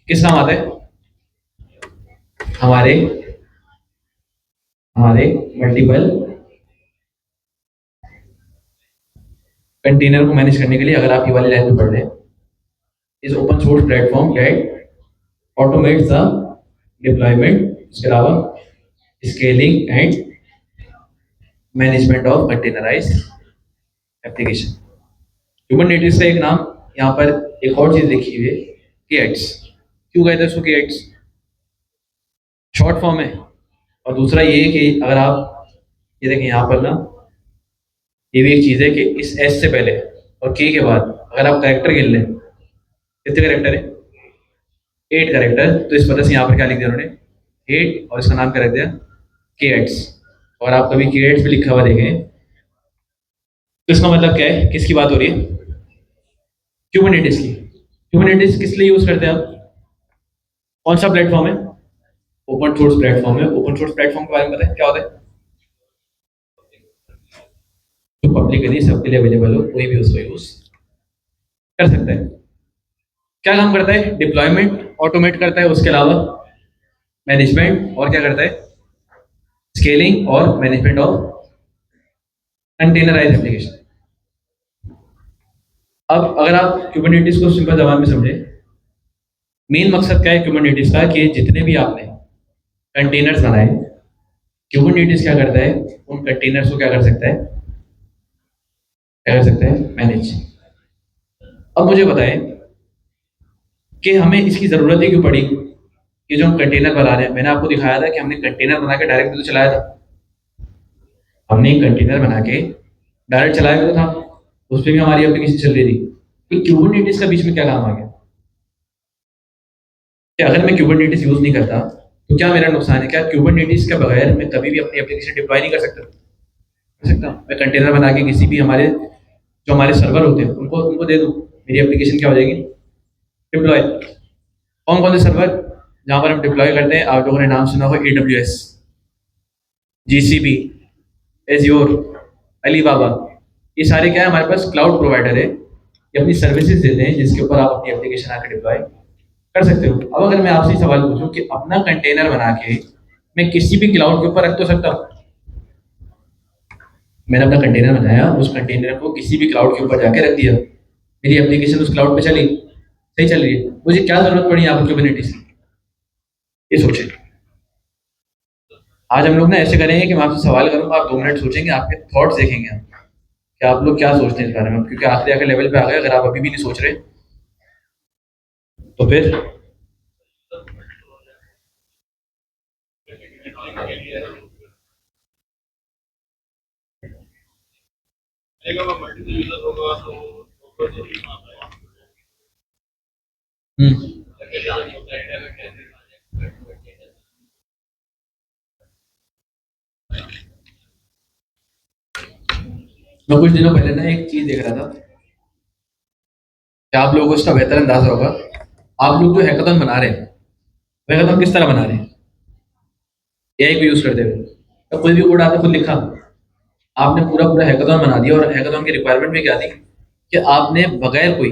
किस काम आता है? हमारे हमारे मल्टीपल कंटेनर को मैनेज करने के लिए, अगर आप ये वाली लाइन में पढ़ लें, is open source platform that automates the deployment, इसके अलावा scaling and management of containerise application. Kubernetes का एक नाम यहाँ पर एक और चीज लिखी हुई है, केएट्स। क्यों कहते हैं उसको केएट्स? शॉर्ट फॉर्म है। और दूसरा ये है कि अगर आप ये देखें यहाँ पर ना, ये भी एक चीज है कि इस एस से पहले और के के बाद अगर आप करेक्टर गिन लें, कितने करेक्टर है? 8 करेक्टर। तो इस वजह से यहाँ पर क्या लिख दिया उन्होंने? 8, और इसका नाम क्या रख दिया? केएट्स। और आप कभी केएट्स भी लिखा हुआ देखें तो इसका मतलब क्या है? किसकी बात हो रही है? क्यूबरनेटिस की। क्यूबरनेटिस किस लिए यूज करते हैं आप? कौन सा प्लेटफॉर्म है? ओपन सोर्स प्लेटफॉर्म है। ओपन सोर्स प्लेटफॉर्म के बारे में पता है क्या होता है? जो पब्लिकली सबके लिए अवेलेबल हो, कोई भी उसको यूज कर सकता है। क्या काम करता है? डिप्लॉयमेंट ऑटोमेट करता है, उसके अलावा मैनेजमेंट, और क्या करता है? स्केलिंग और मैनेजमेंट ऑफ कंटेनराइज एप्लीकेशन। अब अगर आप क्यूबरनेटिस को सिंपल जबान में समझे, मेन मकसद क्या है क्यूबरनेटिस का? कि जितने भी आपने कंटेनर्स बनाए, क्यूबरनेटिस क्या करता है? उन कंटेनर्स को क्या कर सकता है? क्या कर सकता है? मैनेज। अब मुझे बताएं कि हमें इसकी जरूरत ही क्यों पड़ी कि जो हम कंटेनर बना रहे हैं। मैंने आपको दिखाया था कि हमने कंटेनर बना के डायरेक्ट तो चलाया था। हमने एक कंटेनर बना के डायरेक्ट चलाया हुआ था, उस पर भी हमारी एप्लीकेशन चल रही थी। कि क्यूबरनेटिस का बीच में क्या काम आ गया? कि अगर मैं क्यूबरनेटिस यूज नहीं करता तो क्या मेरा नुकसान है? क्या क्यूबरनेटिस के बगैर मैं कभी भी अपनी एप्लीकेशन डिप्लॉय नहीं कर सकता? कर सकता हूं। मैं कंटेनर बना के किसी भी हमारे जो हमारे सर्वर होते हैं उनको उनको दे दूं, मेरी एप्लीकेशन क्या हो जाएगी? डिप्लॉय। कौन कौन से सर्वर जहां पर हम डिप्लॉय करते हैं? आप लोगों ने नाम सुना हो AWS, GCP, एज्योर, अलीबाबा। ये सारे क्या है? हमारे पास क्लाउड प्रोवाइडर है, ये अपनी सर्विसेज देते हैं जिसके ऊपर आप अपनी एप्लीकेशन आकर डिप्लॉय कर सकते हो। अब अगर मैं आपसे सवाल पूछूं कि अपना कंटेनर बना के मैं किसी भी क्लाउड के ऊपर रख तो सकता हूँ? मैंने अपना कंटेनर बनाया, उस कंटेनर को किसी भी क्लाउड के ऊपर जाके रख दिया, मेरी एप्लीकेशन उस क्लाउड पे चली, सही चल रही है। मुझे क्या जरूरत पड़ी यहाँ पर क्यूबरनेटिस की? ये सोचे। आज हम लोग ना ऐसे करेंगे कि मैं आपसे सवाल करूंगा, आप 2 मिनट सोचेंगे, आपके थॉट्स देखेंगे हम कि आप लोग क्या सोचते हैं इस बारे में। क्योंकि आखिरी आखिरी लेवल पे आ गए, अगर आप अभी भी नहीं सोच रहे तो फिर हम्म। मैं कुछ दिनों पहले ना एक चीज देख रहा था कि आप लोगों को इसका बेहतर अंदाजा होगा। आप लोग जो हैकाथॉन बना रहे हैं, हैकाथॉन किस तरह बना रहे हैं? एआई को यूज करते हुए। तो कोई भी कोड आपने खुद लिखा, आपने पूरा पूरा हैकाथॉन बना दिया, और हैकाथॉन की रिक्वायरमेंट में क्या थी कि आपने बगैर कोई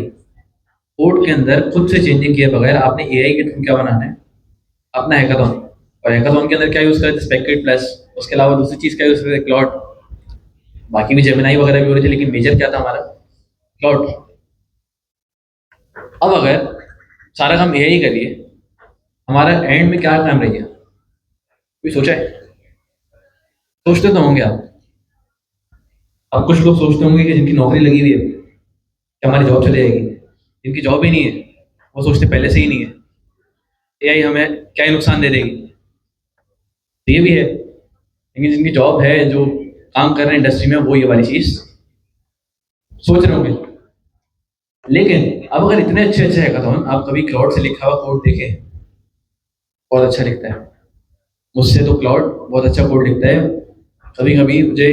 कोड के अंदर खुद से चेंजिंग किए बगैर आपने एआई के थ्रू क्या बनाना है? अपना हैकाथॉन। और हैकाथॉन के अंदर क्या यूज करते हैं? स्पेक्ट्रेट प्लस। उसके अलावा दूसरी चीज क्या यूज करते हैं? क्लॉड। बाकी भी जेमिनाई वगैरह भी हो रही थी, लेकिन मेजर क्या था हमारा? क्लॉड। अब अगर सारा काम एआई करिए, हमारा एंड में क्या काम रह गया? कोई सोचा है? सोचते तो होंगे आप। अब कुछ लोग सोचते होंगे कि जिनकी नौकरी लगी हुई है कि हमारी जॉब चली जाएगी, जिनकी जॉब ही नहीं है वो सोचते पहले से ही नहीं है एआई हमें क्या ही नुकसान दे देगी। तो ये भी है, लेकिन जिनकी जॉब है, जो काम कर रहे हैं इंडस्ट्री में, वो ये वाली चीज सोच रहे होंगे। लेकिन अब अगर इतने अच्छे अच्छे हैकाथॉन आप कभी क्लाउड से लिखा हुआ कोड देखें, बहुत अच्छा लिखता है। मुझसे तो क्लाउड बहुत अच्छा कोड लिखता है। कभी कभी मुझे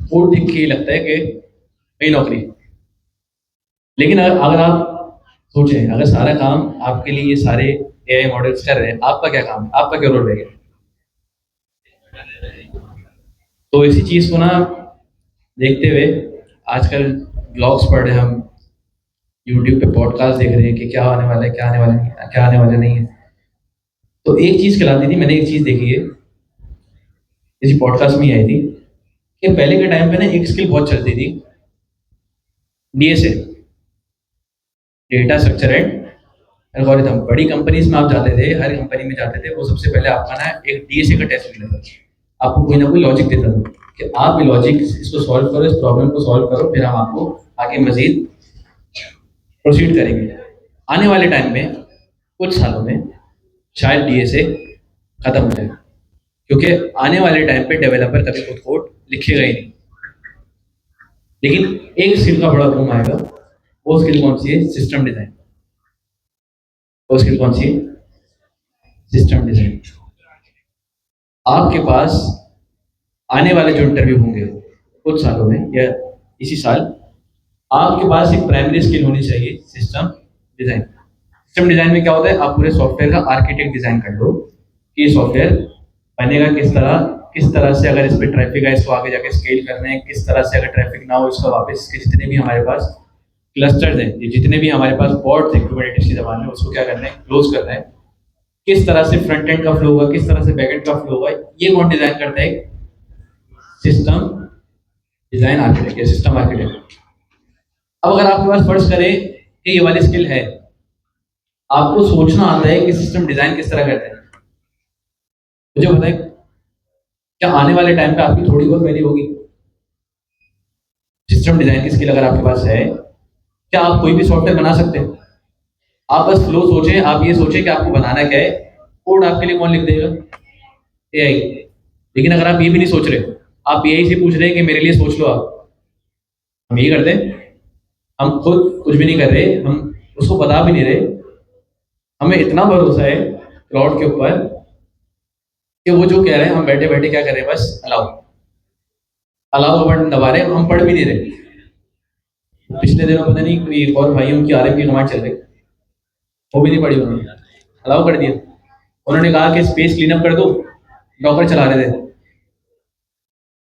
कोड देख के ही लगता है कि कहीं नौकरी। लेकिन अगर आप सोचें, अगर सारा काम आपके लिए ये सारे एआई मॉडल्स कर रहे हैं, आपका क्या काम है, आपका क्या रोल रहेगा? तो इसी चीज को ना देखते हुए आजकल ब्लॉग्स पढ़ रहे हैं हम, यूट्यूब पे पॉडकास्ट देख रहे हैं कि क्या आने वाला है, क्या आने वाला नहीं है, क्या आने वाला नहीं है। तो एक चीज खिलाती थी, मैंने एक चीज देखी है, इसी पॉडकास्ट में ही आई थी, कि पहले के टाइम पे ना एक स्किल बहुत चलती थी, DSA, data structure and algorithm. बड़ी कंपनीज में आप जाते थे, हर कंपनी में जाते थे, वो सबसे पहले आपका ना एक डीएसए का टेस्ट लेता था, आपको कोई ना कोई लॉजिक देता था कि आप ये लॉजिक इसको सॉल्व करो, इस प्रॉब्लम को सॉल्व करो, फिर हम आपको आगे मजीद प्रोसीड करेंगे। आने वाले टाइम में, कुछ सालों में, शायद डीएसए खत्म हो जाएगा, क्योंकि आने वाले टाइम पे डेवलपर कभी खुद कोड लिखेगा ही नहीं। लेकिन एक स्किल का बड़ा बूम आएगा, वो स्किल कौन सी है? System design. वो स्किल कौन सी है? System design. आपके पास आने वाले जो इंटरव्यू होंगे कुछ सालों में या इसी साल, आपके पास एक प्राइमरी स्किल होनी चाहिए, सिस्टम डिजाइन। सिस्टम डिजाइन में क्या होता है? आप पूरे सॉफ्टवेयर का आर्किटेक्ट डिजाइन कर लो कि ये सॉफ्टवेयर बनेगा किस तरह से, अगर इस पर ट्रैफिक है इसको आगे जाके स्केल करना है, किस तरह से अगर ट्रैफिक ना हो इसको वापस के जितने भी हमारे पास क्लस्टर्स हैं, ये जितने भी हमारे पास पॉड्स हैं कुबरनेटिस की जबान में, उसको क्या करना है? क्लोज करना है। किस तरह से फ्रंट एंड का फ्लो होगा, किस तरह से बैक एंड का फ्लो होगा, ये कौन डिजाइन करता है? सिस्टम डिजाइन आर्किटेक्ट या सिस्टम आर्किटेक्ट। अब अगर आपके पास फर्ज करें कि ये वाली स्किल है, आपको सोचना आता है कि सिस्टम डिजाइन किस तरह करते हैं, मुझे बताएं, क्या आने वाले टाइम पे आपकी थोड़ी बहुत वैल्यू होगी? सिस्टम डिजाइन की स्किल अगर आपके पास है, क्या आप कोई भी सॉफ्टवेयर बना सकते हैं? आप बस फ्लो सोचें, आप ये सोचें कि आपको बनाना क्या है, कोड आपके लिए कौन लिख देगा? एआई। लेकिन अगर आप ये भी नहीं सोच रहे, आप एआई से पूछ रहे हैं कि मेरे लिए सोच लो आप, हम यही करते हैं, हम खुद कुछ भी नहीं कर रहे, हम उसको बता भी नहीं रहे। हमें इतना भरोसा है क्लाउड के ऊपर कि वो जो कह रहे हैं हम बैठे बैठे क्या कर रहे हैं, बस अलाउ अलाउ का बटन दबा रहे हैं, हम पढ़ भी नहीं रहे। पिछले दिनों पता नहीं कोई एक और भाइयों की आरएम की कमांड चल रही, वो भी नहीं पढ़ी उन्होंने, अलाउ कर दिया। उन्होंने कहा कि स्पेस क्लीन अप कर दो, डॉकर चला रहे थे,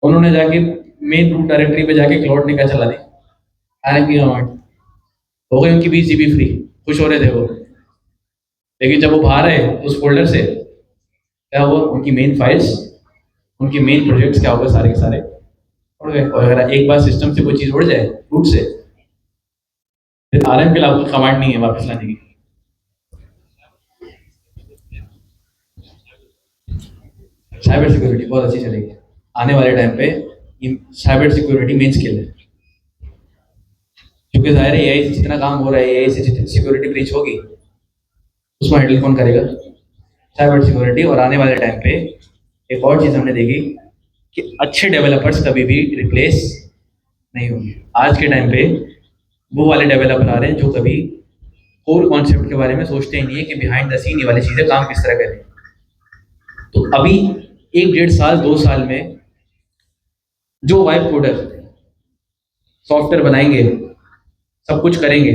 उन्होंने जाके मेन रूट डायरेक्टरी पे जाके क्लाउड ने क्या चला दी, आरएम की कमांड, हो गई उनकी 20 GB फ्री, खुश हो रहे थे वो। लेकिन जब वो बाहर आए उस फोल्डर से, क्या हुआ? उनकी मेन फाइल्स, उनके मेन प्रोजेक्ट्स क्या हो गए? सारे के सारे उड़ गए। और अगर एक बार सिस्टम से कोई चीज उड़ जाए रूट से, फिर आरएम के अलावा कमांड नहीं है वापस लाने की। साइबर सिक्योरिटी बहुत अच्छी चलेगी आने वाले टाइम पे। साइबर सिक्योरिटी मेन स्किल है, क्योंकि जाहिर है एआई से जितना काम हो रहा है, एआई से जितनी सिक्योरिटी ब्रीच होगी, उसको हैंडल कौन करेगा? Cyber security. और आने वाले टाइम पे एक और चीज हमने देखी कि अच्छे डेवलपर्स कभी भी रिप्लेस नहीं होंगे। आज के टाइम पे वो वाले डेवलपर आ रहे हैं जो कभी कोर कॉन्सेप्ट के बारे में सोचते ही नहीं है कि बिहाइंड द सीन ये वाली चीजें काम किस तरह करें। तो अभी 1 डेढ़ साल 2 साल में जो वाइब कोडर सॉफ्टवेयर बनाएंगे, सब कुछ करेंगे,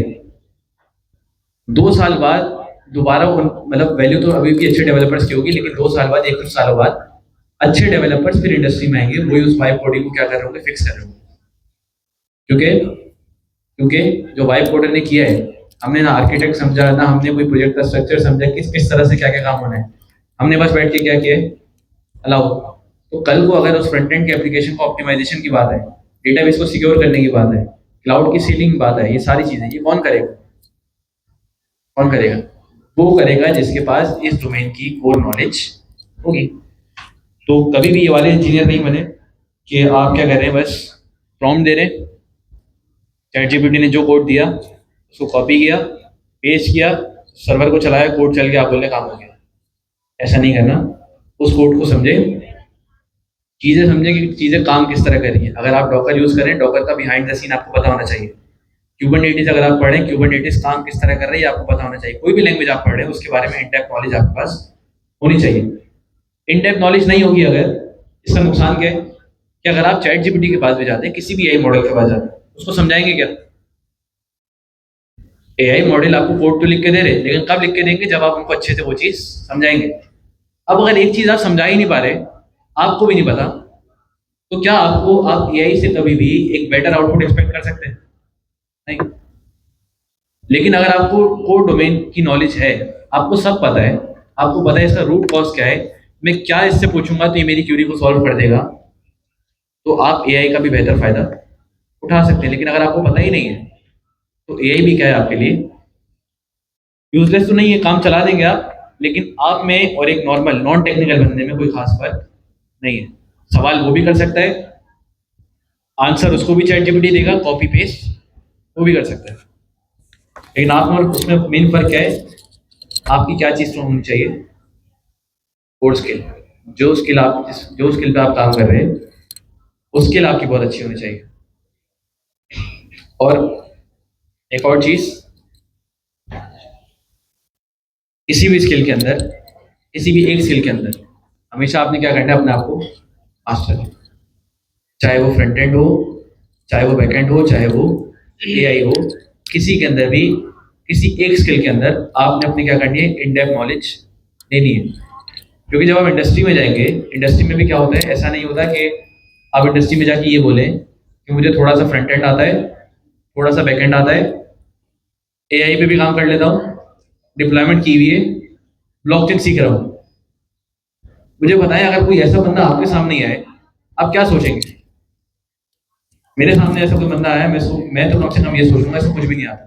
2 साल बाद दोबारा मतलब वैल्यू तो अभी भी अच्छे डेवलपर्स की होगी, लेकिन 2 साल बाद, एक कुछ सालों बाद अच्छे डेवलपर्स फिर इंडस्ट्री में आएंगे, वही उस वाइब कोडिंग को क्या कर रहे होंगे? फिक्स कर रहे होंगे। क्योंकि क्योंकि जो वाइब कोडर ने किया है, हमने ना आर्किटेक्ट समझा, ना हमने कोई प्रोजेक्ट का स्ट्रक्चर समझा, किस तरह से क्या क्या काम होना है, हमने बस बैठ के क्या किया है? अलाउ। तो कल को अगर उस फ्रंट एंड के एप्लीकेशन को ऑप्टिमाइजेशन की बात है, डेटाबेस को सिक्योर करने की बात है, क्लाउड की सीलिंग की बात है, ये सारी चीजें ये कौन करेगा? कौन करेगा? वो करेगा जिसके पास इस डोमेन की कोर नॉलेज होगी। तो कभी भी ये वाले इंजीनियर नहीं बने कि आप क्या कर रहे हैं, बस प्रॉम्प्ट दे रहे हैं, चैट जीपीटी ने जो कोड दिया उसको कॉपी किया, पेस्ट किया, सर्वर को चलाया, कोड चल गया, आप बोले काम हो गया। ऐसा नहीं करना। उस कोड को समझे, चीज़ें समझें कि चीज़ें काम किस तरह कर रही हैं। अगर आप डॉकर यूज़ करें, डॉकर का बिहाइंड द सीन आपको पता होना चाहिए। क्यूबरनेटिस अगर आप पढ़ें, क्यूबरनेटिस काम किस तरह कर रही है आपको पता होना चाहिए। कोई भी लैंग्वेज आप पढ़ रहे हैं उसके बारे में इन डेप्थ नॉलेज आपके पास होनी चाहिए। इन डेप्थ नॉलेज नहीं होगी अगर, इसका नुकसान क्या है कि अगर आप चैट जीपीटी के पास भी जाते हैं, किसी भी एआई मॉडल के पास जाते हैं, उसको समझाएंगे क्या? एआई मॉडल आपको कोड तो लिख के दे रहे हैं, लेकिन कब लिख के देंगे? जब आप उनको अच्छे से वो चीज़ समझाएंगे। अब अगर एक चीज़ आप समझा ही नहीं पा रहे, आपको भी नहीं पता, तो क्या आप एआई से कभी भी एक बेटर आउटपुट एक्सपेक्ट कर सकते हैं? नहीं। लेकिन अगर आपको कोर डोमेन की नॉलेज है, आपको सब पता है, आपको पता है इसका रूट कॉज क्या है, मैं क्या इससे पूछूंगा तो ये मेरी क्यूरी को सॉल्व कर देगा, तो आप एआई का भी बेहतर फायदा उठा सकते हैं। लेकिन अगर आपको पता ही नहीं है, तो एआई भी क्या है आपके लिए? यूजलेस तो नहीं है, काम चला देंगे आप, लेकिन आप में और एक नॉर्मल नॉन टेक्निकल बंदे में कोई खास फर्क नहीं है। सवाल वो भी कर सकता है, आंसर उसको भी चैट जीपीटी देगा, कॉपी पेस्ट वो भी कर सकता है। लेकिन आप और उसमें मेन फर्क क्या है? आपकी क्या चीज़ तो होनी चाहिए? Core skill. जो स्किल पे आप काम कर रहे हैं, वो स्किल आपकी बहुत अच्छी होनी चाहिए। और एक और चीज़, किसी भी स्किल के अंदर, किसी भी एक स्किल के अंदर हमेशा आपने क्या करना है? अपने आप को मास्टर, चाहे वो फ्रंट एंड हो, चाहे वो बैक एंड हो, चाहे वो एआई हो, किसी के अंदर भी, किसी एक स्किल के अंदर आपने अपनी क्या करनी है? इन डेप्थ नॉलेज लेनी है। क्योंकि जब आप इंडस्ट्री में जाएंगे, इंडस्ट्री में भी क्या होता है, ऐसा नहीं होता कि आप इंडस्ट्री में जाके ये बोलें कि मुझे थोड़ा सा फ्रंट एंड आता है, थोड़ा सा बैक एंड आता है, एआई पे भी काम कर लेता हूँ, डिप्लॉयमेंट की हुई है, ब्लॉकचेन सीख रहा हूँ। मुझे बताएं, अगर कोई ऐसा बंदा आपके सामने ही आए, आप क्या सोचेंगे? मेरे सामने ऐसा कोई बंदा आया, मैं तो कम से कम ये सोचूंगा इसको कुछ भी नहीं आता।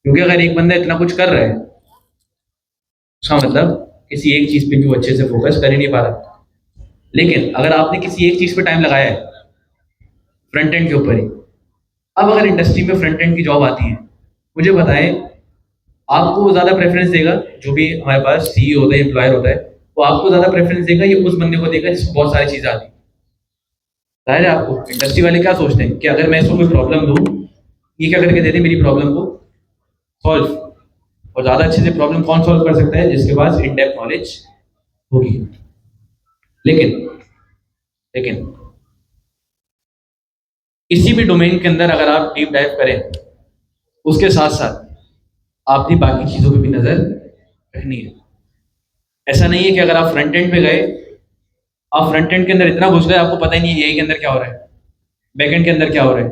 क्योंकि अगर एक बंदा इतना कुछ कर रहा है, उसका मतलब किसी एक चीज पे भी वो अच्छे से फोकस कर ही नहीं पा रहा। लेकिन अगर आपने किसी एक चीज पे टाइम लगाया है, फ्रंट एंड के ऊपर ही, अब अगर इंडस्ट्री में फ्रंट एंड की जॉब आती है, मुझे बताएं, आपको वो ज्यादा प्रेफरेंस देगा? जो भी हमारे पास सीईओ होता है, एम्प्लॉयर होता है, वो आपको ज्यादा प्रेफरेंस देगा या उस बंदे को देगा जिसको बहुत सारी चीजें आती है? जाहिर है आपको इंडस्ट्री वाले क्या सोचते हैं कि अगर मैं इसको कोई प्रॉब्लम दूं, ये क्या करके दे दे मेरी प्रॉब्लम को सॉल्व। और ज्यादा अच्छे से प्रॉब्लम कौन सॉल्व कर सकता है? जिसके पास इन डेप्थ नॉलेज होगी। लेकिन लेकिन किसी भी डोमेन के अंदर अगर आप डीप डाइव करें, उसके साथ साथ आपने बाकी चीजों पे भी नजर रखनी है। ऐसा नहीं है कि अगर आप फ्रंट एंड पे गए, आप फ्रंट एंड के अंदर इतना घुस गए आपको पता ही नहीं है एआई के अंदर क्या हो रहा है, बैक एंड के अंदर क्या हो रहा है।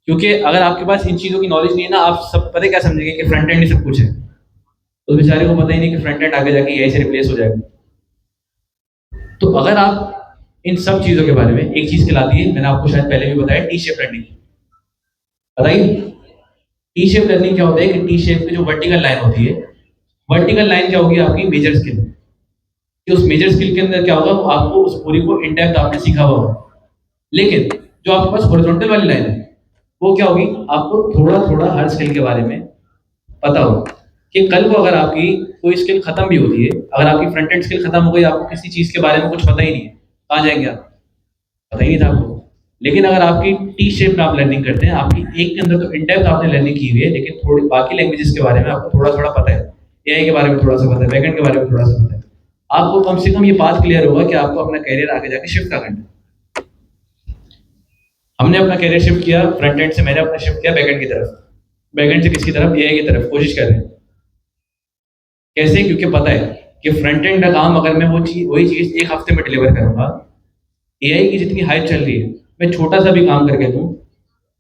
क्योंकि अगर आपके पास इन चीजों की नॉलेज नहीं है ना, आप सब पता क्या समझेंगे कि फ्रंट एंड ही सब कुछ है। तो उस बेचारे को पता ही नहीं कि फ्रंट एंड आगे जाके एआई से रिप्लेस हो जाएगा। तो अगर आप इन सब चीजों के बारे में एक चीज खिलाती है, मैंने आपको शायद पहले भी बताया, टी शेप लर्निंग। बताइए, टी शेप लर्निंग क्या होता है? कि टी शेप की जो वर्टिकल लाइन होती है, वर्टिकल लाइन क्या होगी? आपकी मेजर स्किल। कि उस मेजर स्किल के अंदर क्या होगा? वो आपको उस पूरी को इन डेप्थ आपने सीखा हुआ होगा। लेकिन जो आपके पास हॉरिजॉन्टल वाली लाइन है, वो क्या होगी? आपको थोड़ा थोड़ा हर स्किल के बारे में पता हो, कि कल को अगर आपकी कोई स्किल खत्म भी होती है, अगर आपकी फ्रंट एंड स्किल खत्म हो गई, आपको किसी चीज के बारे में कुछ पता ही नहीं है, कहाँ जाएंगे आप? पता ही नहीं था आपको। लेकिन अगर आपकी टी शेप में आप लर्निंग करते हैं, आपकी एक के अंदर तो इन डेप्थ आपने लर्निंग की हुई है, लेकिन थोड़ी बाकी लैंग्वेजेस के बारे में आपको थोड़ा थोड़ा पता है, एआई के बारे में थोड़ा सा पता है, बैकएंड के बारे में थोड़ा सा पता है, आपको कम से कम ये बात क्लियर होगा कि आपको अपना करियर आगे जाके शिफ्ट करना है। हमने अपना करियर शिफ्ट किया फ्रंट एंड से, मैंने अपना शिफ्ट किया बैकएंड की तरफ, बैकएंड से किसकी तरफ? एआई की तरफ कोशिश कर रहे हैं। कैसे? क्योंकि पता है कि फ्रंट एंड का काम अगर मैं वही चीज एक हफ्ते में डिलीवर करूंगा, एआई की जितनी हाइप चल रही है, मैं छोटा सा भी काम करके दूं,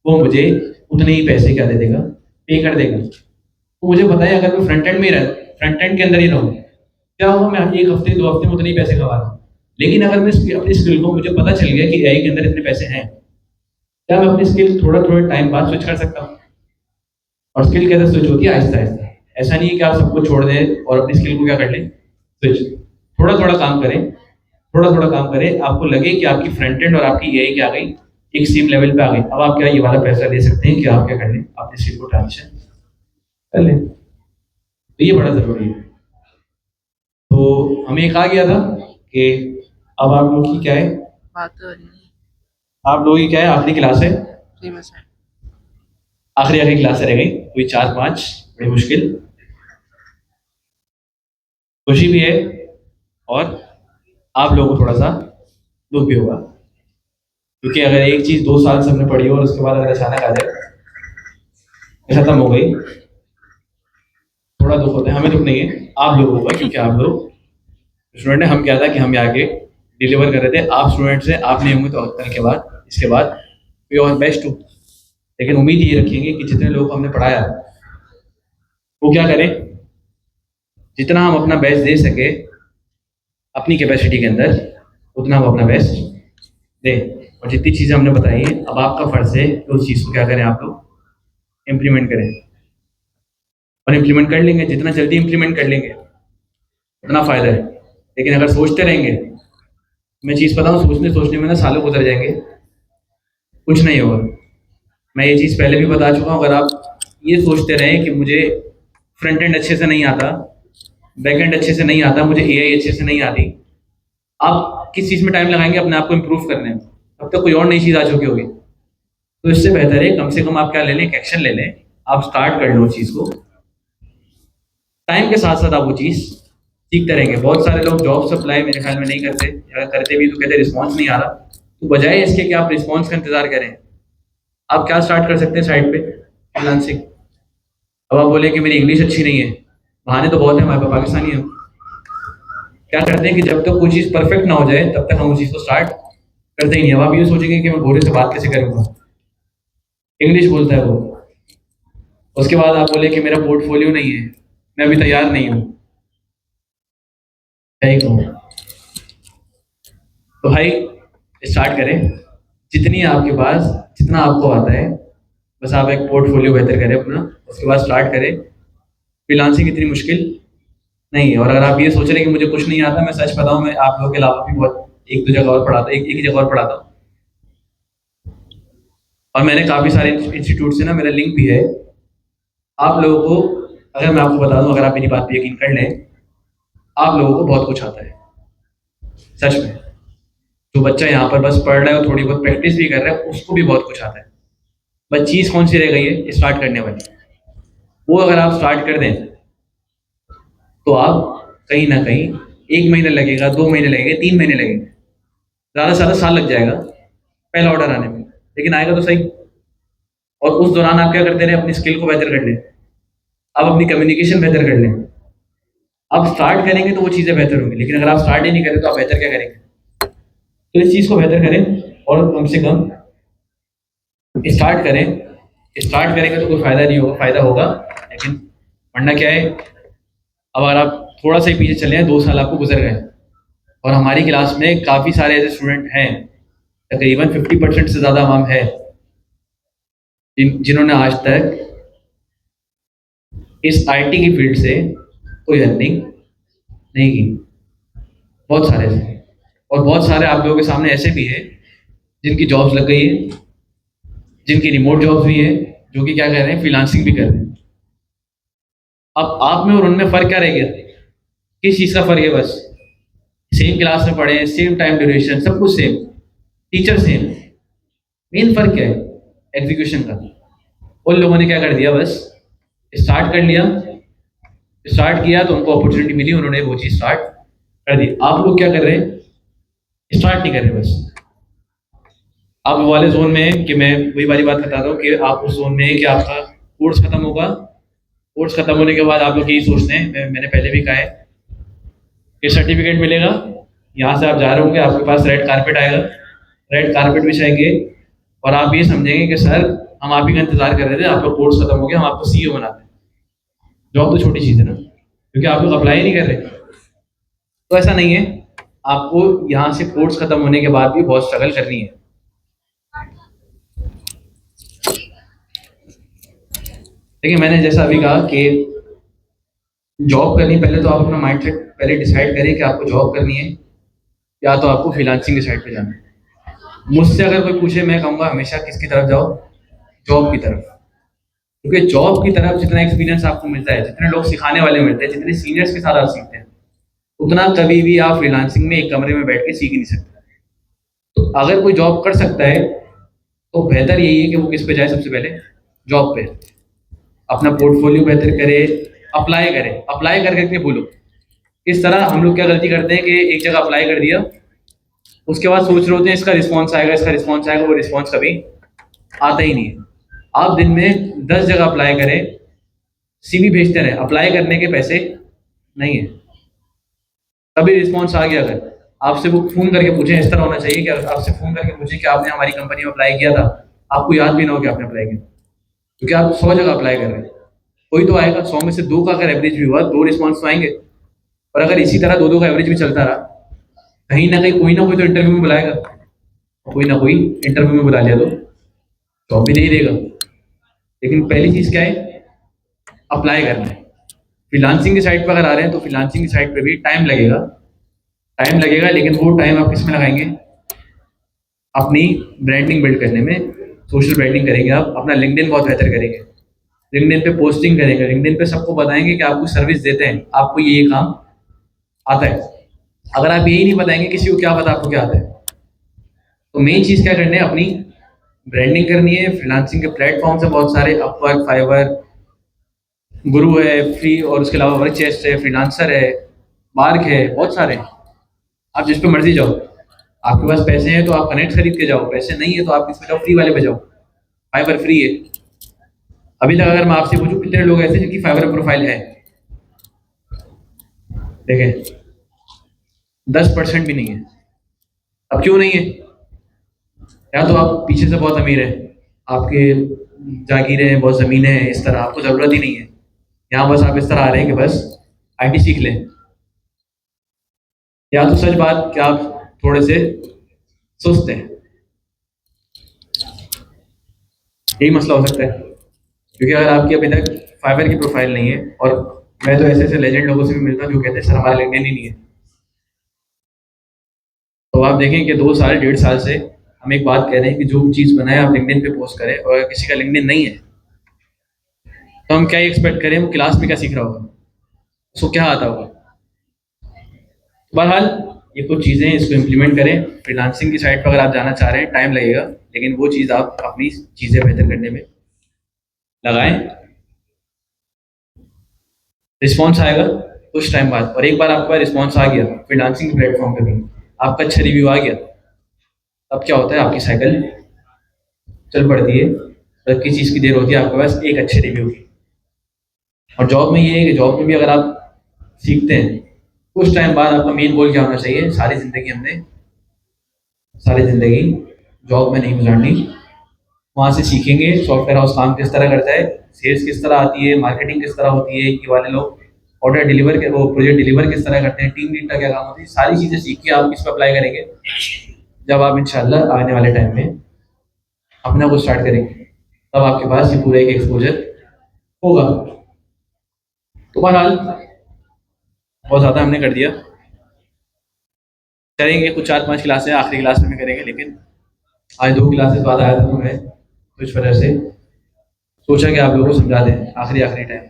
वो मुझे उतने ही पैसे क्या दे देगा? पे कर देगा। तो मुझे पता है अगर मैं फ्रंट एंड में रह फ्रंट एंड के अंदर ही रहूँ, क्या होगा? मैं एक हफ्ते 2 हफ्ते में उतने ही पैसे कमा रहा हूँ। लेकिन अगर मैं अपनी स्किल को, मुझे पता चल गया कि एआई के अंदर इतने पैसे हैं, क्या मैं अपनी स्किल थोड़ा थोड़ा टाइम बाद स्विच कर सकता हूँ? और स्किल कैसे स्विच होती है? आहिस्ता आहिस्ता। ऐसा नहीं है कि आप सब कुछ छोड़ दें और अपनी स्किल को क्या कर लें? स्विच। थोड़ा थोड़ा काम करें, थोड़ा थोड़ा काम करें, आपको लगे कि आपकी फ्रंट एंड और आपकी एआई क्या आ गई, एक सेम लेवल पे आ गई, अब आप क्या ये वाला पैसा ले सकते हैं कि आप क्या कर लें, अपने स्किल को ट्रांजिशन कर लें। तो ये बड़ा ज़रूरी है। तो हमें ये कहा गया था कि अब आप लोग की क्या है, बात तो हो रही है। आप लोगों की क्या है, आखिरी क्लास है, 3%। आखिरी क्लास रह गई, कोई 4-5, बड़ी मुश्किल, खुशी भी है और आप लोगों को थोड़ा सा दुख भी होगा, क्योंकि अगर एक चीज़ 2 साल से हमने पढ़ी हो और उसके बाद अगर अचानक आ जाए खत्म हो गई, थोड़ा दुख होता है। हमें दुख नहीं है, आप लोगों को, क्योंकि आप लोग स्टूडेंट है। हम क्या था कि हम आगे डिलीवर कर रहे थे, आप स्टूडेंट्स हैं, आप नहीं होंगे तो कल के बाद इसके बाद वी और बेस्ट टू। लेकिन उम्मीद ये रखेंगे कि जितने लोग को हमने पढ़ाया वो क्या करें, जितना हम अपना बेस्ट दे सके अपनी कैपेसिटी के अंदर, उतना हम अपना बेस्ट दें। और जितनी चीज़ें हमने बताई हैं, अब आपका फ़र्ज़ है कि उस चीज़ को क्या करें, आप लोग इम्प्लीमेंट करें। और इम्प्लीमेंट कर लेंगे, जितना जल्दी इम्प्लीमेंट कर लेंगे उतना फ़ायदा है। लेकिन अगर सोचते रहेंगे, मैं चीज़ बताऊँ, सोचने सोचने में ना सालों गुजर जाएंगे, कुछ नहीं होगा। मैं ये चीज़ पहले भी बता चुका हूँ, अगर आप ये सोचते रहें कि मुझे फ्रंट एंड अच्छे से नहीं आता, बैक एंड अच्छे से नहीं आता, मुझे एआई अच्छे से नहीं आती, आप किस चीज़ में टाइम लगाएंगे अपने आप को इम्प्रूव करने में, अब तक कोई और नई चीज़ आ चुकी होगी। तो इससे बेहतर है कम से कम आप क्या ले लें, एक एक्शन ले लें, आप स्टार्ट कर लो उस चीज़ को, टाइम के साथ साथ आप वो चीज़ सीखते रहेंगे। बहुत सारे लोग जॉब अप्लाई मेरे ख्याल में नहीं करते, अगर करते भी तो कहते रिस्पॉन्स नहीं आ रहा। तो बजाय इसके कि आप रिस्पॉन्स का इंतजार करें, आप क्या स्टार्ट कर सकते हैं साइड पे, फ्रीलांसिंग। अब आप बोले कि मेरी इंग्लिश अच्छी नहीं है, बहाने तो बहुत है, हमारे पास पाकिस्तानी है। क्या करते हैं कि जब तक कोई चीज़ परफेक्ट ना हो जाए तब तक हम उस चीज़ को स्टार्ट करते ही नहीं। अब आप ये सोचेंगे कि मैं घोड़े से बात कैसे करूँगा, इंग्लिश बोलता है वो, उसके बाद आप बोले कि मेरा पोर्टफोलियो नहीं है, मैं अभी तैयार नहीं हूँ, क्या ही कहूँ। तो भाई स्टार्ट करें, जितनी आपके पास, जितना आपको आता है, बस आप एक पोर्टफोलियो बेहतर करें अपना, उसके बाद स्टार्ट करें। फ्रीलांसिंग इतनी मुश्किल नहीं है। और अगर आप ये सोच रहे हैं कि मुझे कुछ नहीं आता, मैं सच बताऊं, मैं आप लोगों के अलावा भी बहुत एक दो जगह और पढ़ाता, एक ही जगह और पढ़ाता हूँ, और मैंने काफ़ी सारे इंस्टीट्यूट से ना मेरा लिंक भी है। आप लोगों को, अगर मैं आपको बता दूं, अगर आप मेरी बात पे यकीन कर लें, आप लोगों को बहुत कुछ आता है, सच में। जो बच्चा यहाँ पर बस पढ़ रहा है और थोड़ी बहुत प्रैक्टिस भी कर रहा है, उसको भी बहुत कुछ आता है। बस चीज़ कौन सी रह गई है, स्टार्ट करने वाली। वो अगर आप स्टार्ट कर दें तो आप कहीं ना कहीं, 1 महीना लगेगा, 2 महीने लगेंगे, 3 महीने लगेंगे, ज़्यादा से ज़्यादा साल लग जाएगा पहला ऑर्डर आने में, लेकिन आएगा तो सही। और उस दौरान आप क्या करते रहे, अपनी स्किल को बेहतर कर लें, आप अपनी कम्युनिकेशन बेहतर कर लें। आप स्टार्ट करेंगे तो वो चीज़ें बेहतर होंगी, लेकिन अगर आप स्टार्ट ही नहीं करें तो आप बेहतर क्या करेंगे। तो इस चीज़ को बेहतर करें और कम से कम स्टार्ट करें। स्टार्ट करेंगे तो कोई फ़ायदा नहीं होगा, फ़ायदा होगा, लेकिन वरना क्या है, अब अगर आप थोड़ा सा ही पीछे चले हैं, 2 साल आपको गुजर गए, और हमारी क्लास में काफ़ी सारे ऐसे स्टूडेंट हैं, तकरीबन 50% से ज़्यादा हम है, जिन्होंने आज तक इस आईटी की फील्ड से कोई अर्निंग नहीं की। बहुत सारे ऐसे हैं। और बहुत सारे आप लोगों के सामने ऐसे भी हैं जिनकी जॉब्स लग गई है, जिनकी रिमोट जॉब्स भी है, जो कि क्या कर रहे हैं, फ्रीलांसिंग भी कर रहे हैं। अब आप में और उनमें फ़र्क क्या रह गया, किस चीज़ का फ़र्क है, बस सेम क्लास में पढ़े, सेम टाइम ड्यूरेशन, सब कुछ सेम, टीचर सेम, मेन फ़र्क क्या है, एग्जीक्यूशन का। उन लोगों ने क्या कर दिया, बस स्टार्ट कर लिया, स्टार्ट किया तो उनको अपॉर्चुनिटी मिली, उन्होंने वो चीज़ स्टार्ट कर दी। आप लोग क्या कर रहे हैं, स्टार्ट नहीं कर रहे, बस आप वो वाले जोन में हैं कि मैं वही वाली बात बताता हूँ कि आप उस जोन में हैं कि आपका कोर्स खत्म होगा, कोर्स खत्म होने के बाद आप लोग यही सोचते हैं, मैंने पहले भी कहा है कि सर्टिफिकेट मिलेगा, यहाँ से आप जा रहे होंगे, आपके पास रेड कारपेट आएगा, रेड कारपेट बिछाएंगे, और आप ये समझेंगे कि सर हम आप ही का इंतजार कर रहे थे, आपका कोर्स खत्म हो गया, हम आपको सीईओ बनाते हैं। जॉब तो छोटी चीज़ है ना, क्योंकि आप लोग अप्लाई नहीं कर रहे। तो ऐसा नहीं है, आपको यहाँ से कोर्स खत्म होने के बाद भी बहुत स्ट्रगल करनी है। देखिए, मैंने जैसा अभी कहा कि जॉब करनी, पहले तो आप अपना माइंडसेट पहले डिसाइड करें कि आपको जॉब करनी है, या तो आपको फ्रीलांसिंग की साइड पे जाना है। मुझसे अगर कोई पूछे, मैं कहूँगा हमेशा किसकी तरफ जाओ, जॉब की तरफ। क्योंकि जॉब की तरफ जितना एक्सपीरियंस आपको मिलता है, जितने लोग सिखाने वाले मिलते हैं, जितने सीनियर्स के साथ आप सीखते हैं, उतना कभी भी आप फ्रीलांसिंग में एक कमरे में बैठ के सीख नहीं सकते। तो अगर कोई जॉब कर सकता है तो बेहतर यही है कि वो किस पे जाए, सबसे पहले जॉब पे अपना पोर्टफोलियो बेहतर करे, अप्लाई कर करके बोलो। इस तरह हम लोग क्या गलती करते हैं कि एक जगह अप्लाई कर दिया, उसके बाद सोच रहे होते हैं इसका रिस्पॉन्स आएगा, इसका रिस्पॉन्स आएगा, वो रिस्पॉन्स कभी आता ही नहीं है। आप दिन में 10 जगह अप्लाई करें, सीवी भेजते रहें, अप्लाई करने के पैसे नहीं है। कभी रिस्पॉन्स आ गया, अगर आपसे वो फ़ोन करके पूछें, इस तरह होना चाहिए कि आपसे फ़ोन करके पूछें कि आपने हमारी कंपनी में अप्लाई किया था, आपको याद भी ना हो कि आपने अप्लाई किया, क्योंकि आप 100 जगह अप्लाई कर रहे हैं। कोई तो आएगा, 100 में से 2 का अगर एवरेज भी हुआ, 2 रिस्पॉन्स तो आएंगे। और अगर इसी तरह 2-2 का एवरेज भी चलता रहा, कहीं ना कहीं कोई ना कोई तो इंटरव्यू में बुलाएगा, कोई ना कोई इंटरव्यू में बुला लिया तो जॉब भी नहीं देगा। लेकिन पहली चीज़ क्या है, अप्लाई करना है। फ्रीलांसिंग की साइट पर अगर आ रहे हैं तो फ्रीलांसिंग की साइट पर भी टाइम लगेगा, लेकिन वो टाइम आप किस में लगाएंगे, अपनी ब्रांडिंग बिल्ड करने में। सोशल ब्रांडिंग करेंगे आप, अपना लिंक्डइन बहुत बेहतर करेंगे, लिंक्डइन पे पोस्टिंग करेंगे, लिंक्डइन पे सबको बताएंगे कि आपको सर्विस देते हैं, आपको ये काम आता है। अगर आप यही नहीं बताएंगे, किसी को क्या पता आपको क्या आता है। तो मेन चीज़ क्या करनी है, अपनी ब्रांडिंग करनी है। फ्रीलांसिंग के प्लेटफॉर्म्स हैं बहुत सारे, अपवर्क, फाइवर, गुरु है फ्री, और उसके अलावा वर्क चेस्ट है, फ्रीलांसर है, मार्क है, बहुत सारे हैं। आप जिस पे मर्जी जाओ, आपके पास पैसे हैं तो आप कनेक्ट खरीद के जाओ, पैसे नहीं है तो आप किस पे जाओ, फ्री वाले पे जाओ। फाइवर फ्री है। अभी तक अगर मैं आपसे पूछूं कितने लोग ऐसे जिनकी फाइवर प्रोफाइल है, देखें 10% भी नहीं है। अब क्यों नहीं है? या तो आप पीछे से बहुत अमीर है, आपके जागीरें हैं, बहुत ज़मीनें हैं, इस तरह आपको ज़रूरत ही नहीं है। यहाँ बस आप इस तरह आ रहे हैं कि बस आईटी सीख लें। या तो सच बात कि आप थोड़े से सुस्त हैं, यही मसला हो सकता है। क्योंकि अगर आपकी अभी तक फाइवर की प्रोफाइल नहीं है, और मैं तो ऐसे ऐसे लेजेंड लोगों से भी मिलता हूँ जो कहते हैं सर हमारा लिंक्डइन ही नहीं है। तो आप देखें कि 2 साल 1.5 साल से हम एक बात कह रहे हैं कि जो चीज़ बनाए आप लिंक्डइन पे पोस्ट करें, और अगर किसी का लिंक्डइन नहीं है तो हम क्या एक्सपेक्ट करें, वो क्लास में क्या सीख रहा होगा, उसको क्या आता होगा। बहरहाल ये कुछ चीज़ें, इसको इम्प्लीमेंट करें। फ्रीलांसिंग की साइट पर अगर आप जाना चाह रहे हैं, टाइम लगेगा, लेकिन वो चीज़ आप अपनी चीज़ें बेहतर करने में लगाएं। रिस्पॉन्स आएगा कुछ टाइम बाद, और एक बार आपके पास रिस्पॉन्स आ गया फ्रीलांसिंग प्लेटफॉर्म पे भी, आपका अच्छा रिव्यू आ गया, तब क्या होता है, आपकी साइकिल चल पड़ती है। और किस चीज़ की देर होती है, आपके पास एक अच्छे रिव्यू की। और जॉब में ये है कि जॉब में भी अगर आप सीखते हैं, कुछ टाइम बाद आपका मेन गोल क्या होना चाहिए, सारी ज़िंदगी जॉब में नहीं गुजारनी। वहाँ से सीखेंगे सॉफ्टवेयर हाउस काम किस तरह करता है, सेल्स किस तरह आती है, मार्केटिंग किस तरह होती है, ये वाले लोग ऑर्डर डिलीवर के, वो प्रोजेक्ट डिलीवर किस तरह करते हैं, टीम लीड का क्या काम होती है, सारी चीज़ें सीख के आप किस पर अप्लाई करेंगे, जब आप इंशाल्लाह आने वाले टाइम में अपना को स्टार्ट करेंगे, तब आपके पास ये पूरा एक एक्सपोजर होगा। तो बहरहाल बहुत ज़्यादा हमने कर दिया, करेंगे कुछ 4-5 क्लासें आखिरी क्लास में भी करेंगे, लेकिन आज 2 क्लासेस बाद आया था तो मैं, तो इस वजह से सोचा कि आप लोगों को समझा दें आखिरी टाइम।